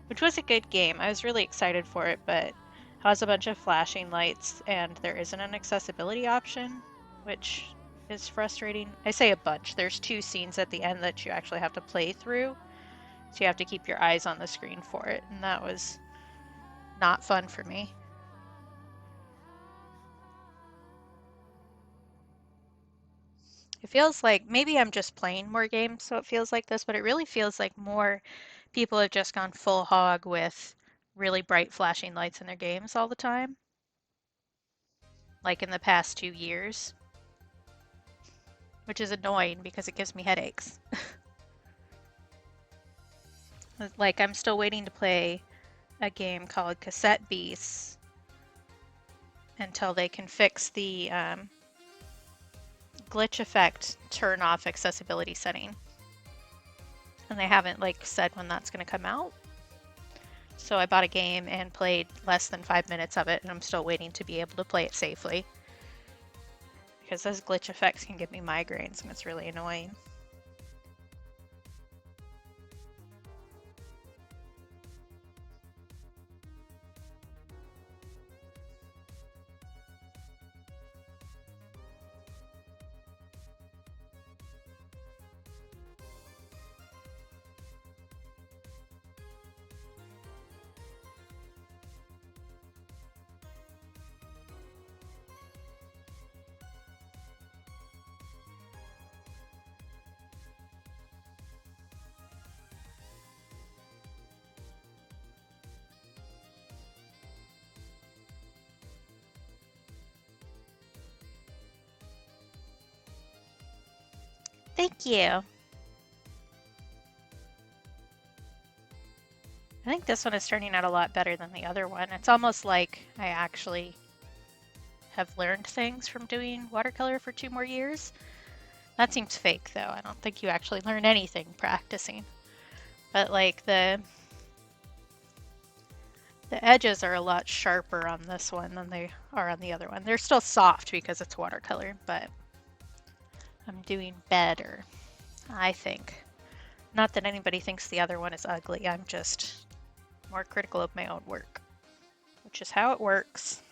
Which was a good game. I was really excited for it, but it has a bunch of flashing lights and there isn't an accessibility option, which is frustrating. I say a bunch. There's 2 scenes at the end that you actually have to play through, so you have to keep your eyes on the screen for it, and that was not fun for me. It feels like maybe I'm just playing more games, so it feels like this, but it really feels like more people have just gone full hog with really bright flashing lights in their games all the time, like in the past 2 years, which is annoying because it gives me headaches. Like, I'm still waiting to play a game called Cassette Beasts until they can fix the glitch effect turn off accessibility setting. And they haven't like said when that's going to come out. So I bought a game and played less than 5 minutes of it, and I'm still waiting to be able to play it safely. Because those glitch effects can give me migraines and it's really annoying. Thank you. I think this one is turning out a lot better than the other one. It's almost like I actually have learned things from doing watercolor for 2 more years. That seems fake though. I don't think you actually learn anything practicing. But like the edges are a lot sharper on this one than they are on the other one. They're still soft because it's watercolor, but I'm doing better, I think. Not that anybody thinks the other one is ugly, I'm just more critical of my own work, which is how it works.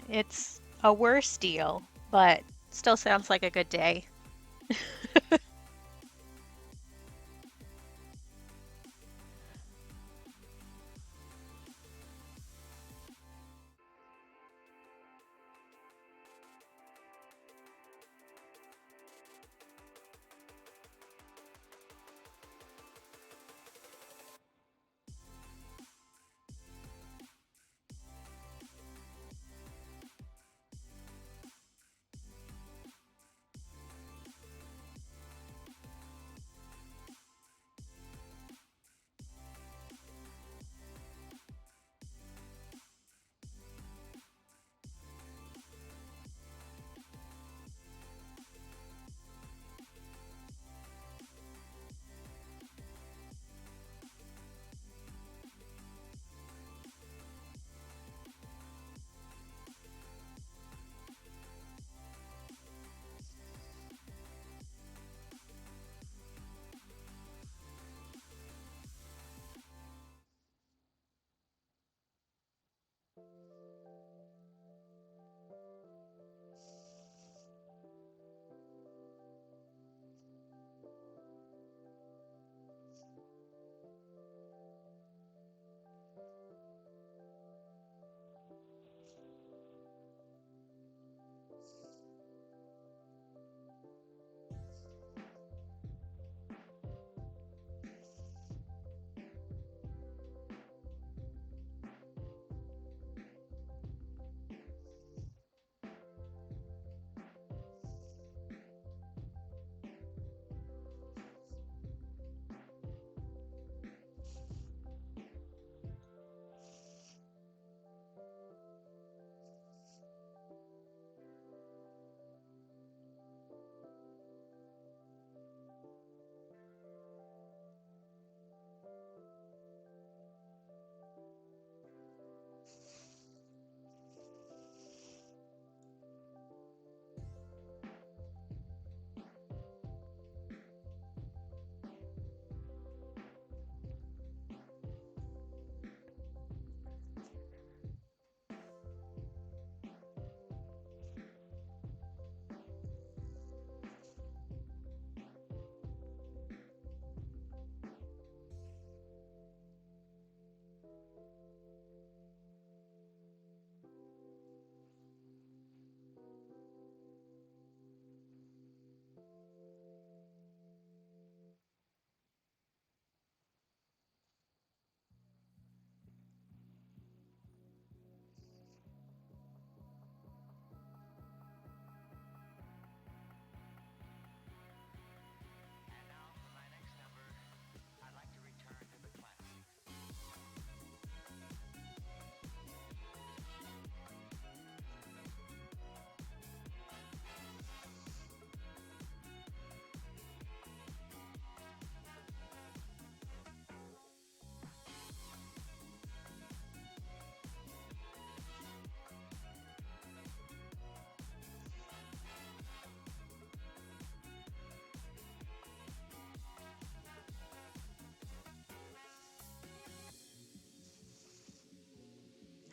It's a worse deal, but still sounds like a good day.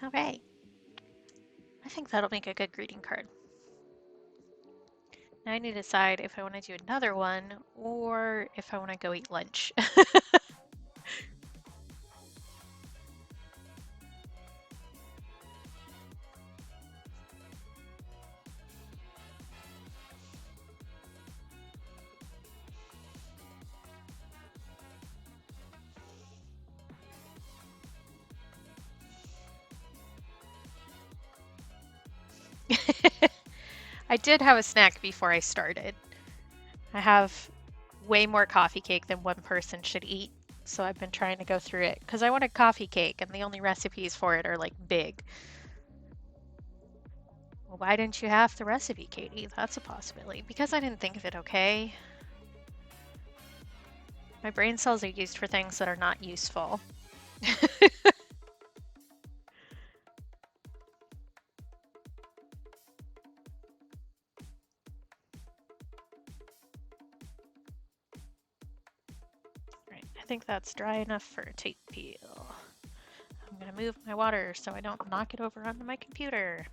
Okay, I think that'll make a good greeting card. Now I need to decide if I want to do another one or if I want to go eat lunch. I did have a snack before I started. I have way more coffee cake than one person should eat, so I've been trying to go through it because I want a coffee cake and the only recipes for it are like big. Well, why didn't you have the recipe, Katie? That's a possibility. Because I didn't think of it, okay? My brain cells are used for things that are not useful. Right, I think that's dry enough for a tape peel. move my water so I don't knock it over onto my computer.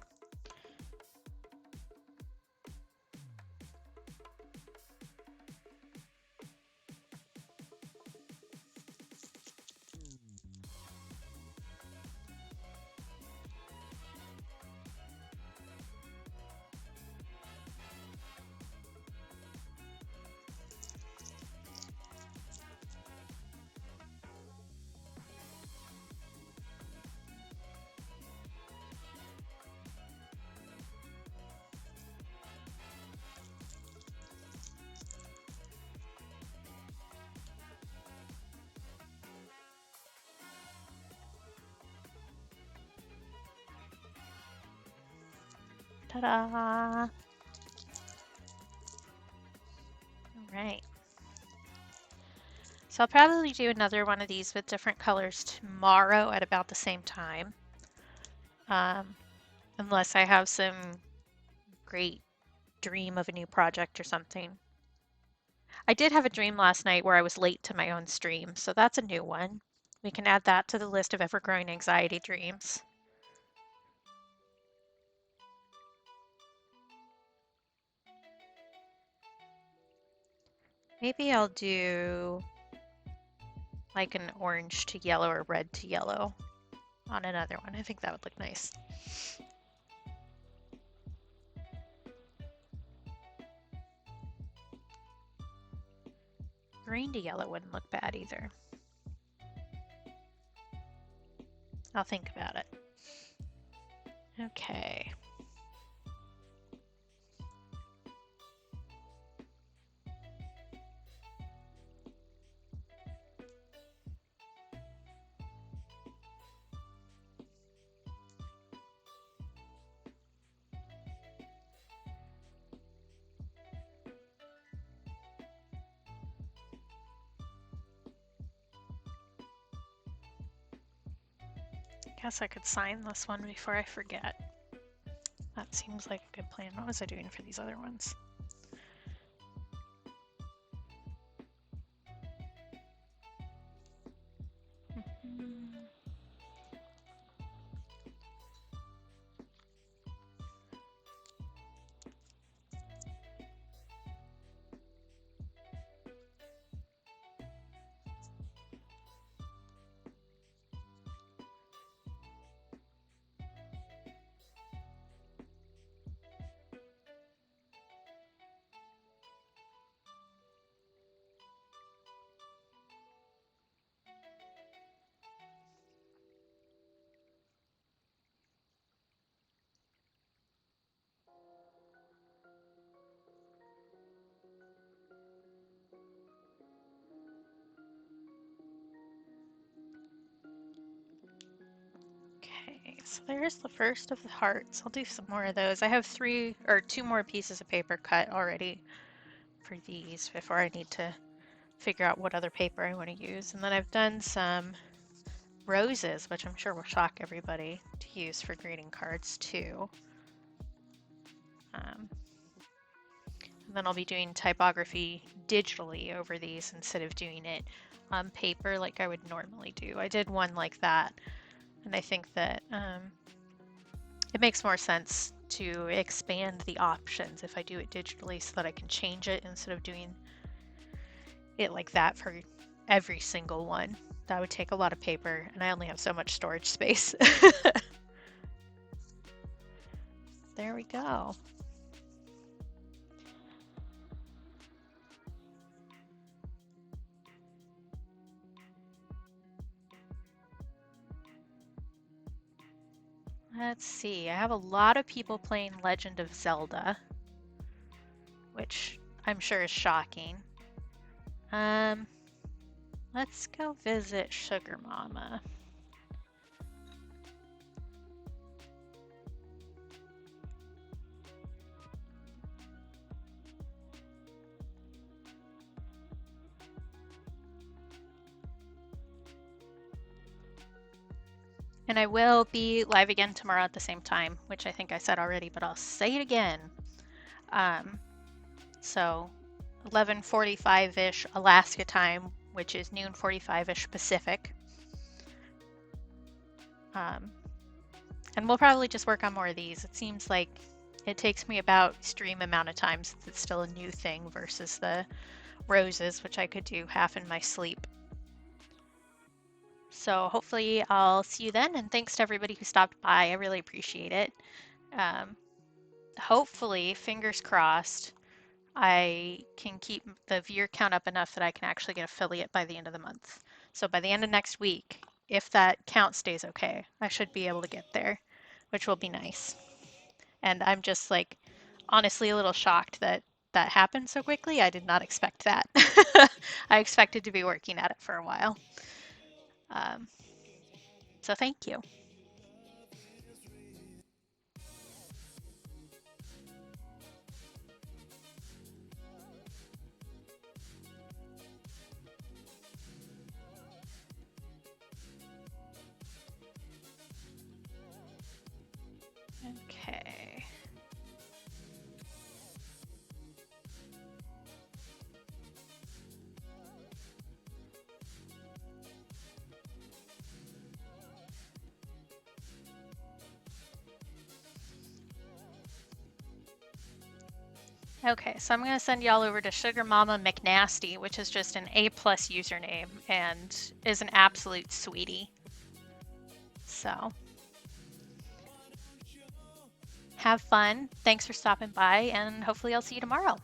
Ta-da! All right. So I'll probably do another one of these with different colors tomorrow at about the same time. Unless I have some great dream of a new project or something. I did have a dream last night where I was late to my own stream, so that's a new one. We can add that to the list of ever-growing anxiety dreams. Maybe I'll do like an orange to yellow or red to yellow on another one. I think that would look nice. Green to yellow wouldn't look bad either. I'll think about it. Okay. Guess I could sign this one before I forget. That seems like a good plan. What was I doing for these other ones? Okay, so there's the first of the hearts. I'll do some more of those. I have 2 more pieces of paper cut already for these before I need to figure out what other paper I want to use. And then I've done some roses, which I'm sure will shock everybody, to use for greeting cards too. And then I'll be doing typography digitally over these instead of doing it on paper like I would normally do. I did one like that, and I think that it makes more sense to expand the options if I do it digitally so that I can change it instead of doing it like that for every single one. That would take a lot of paper, and I only have so much storage space. There we go. Let's see, I have a lot of people playing Legend of Zelda, which I'm sure is shocking. Let's go visit Sugar Mama. And I will be live again tomorrow at the same time, which I think I said already, but I'll say it again. So 11:45-ish Alaska time, which is noon 45-ish Pacific. And we'll probably just work on more of these. It seems like it takes me about extreme amount of time since it's still a new thing versus the roses, which I could do half in my sleep. So hopefully I'll see you then, and thanks to everybody who stopped by. I really appreciate it. Hopefully, fingers crossed, I can keep the viewer count up enough that I can actually get affiliate by the end of the month. So by the end of next week, if that count stays okay, I should be able to get there, which will be nice. And I'm just like honestly a little shocked that that happened so quickly. I did not expect that. I expected to be working at it for a while. Um, so thank you. Okay. Okay, so I'm going to send y'all over to Sugar Mama McNasty, which is just an A+ username and is an absolute sweetie. So have fun. Thanks for stopping by, and hopefully I'll see you tomorrow.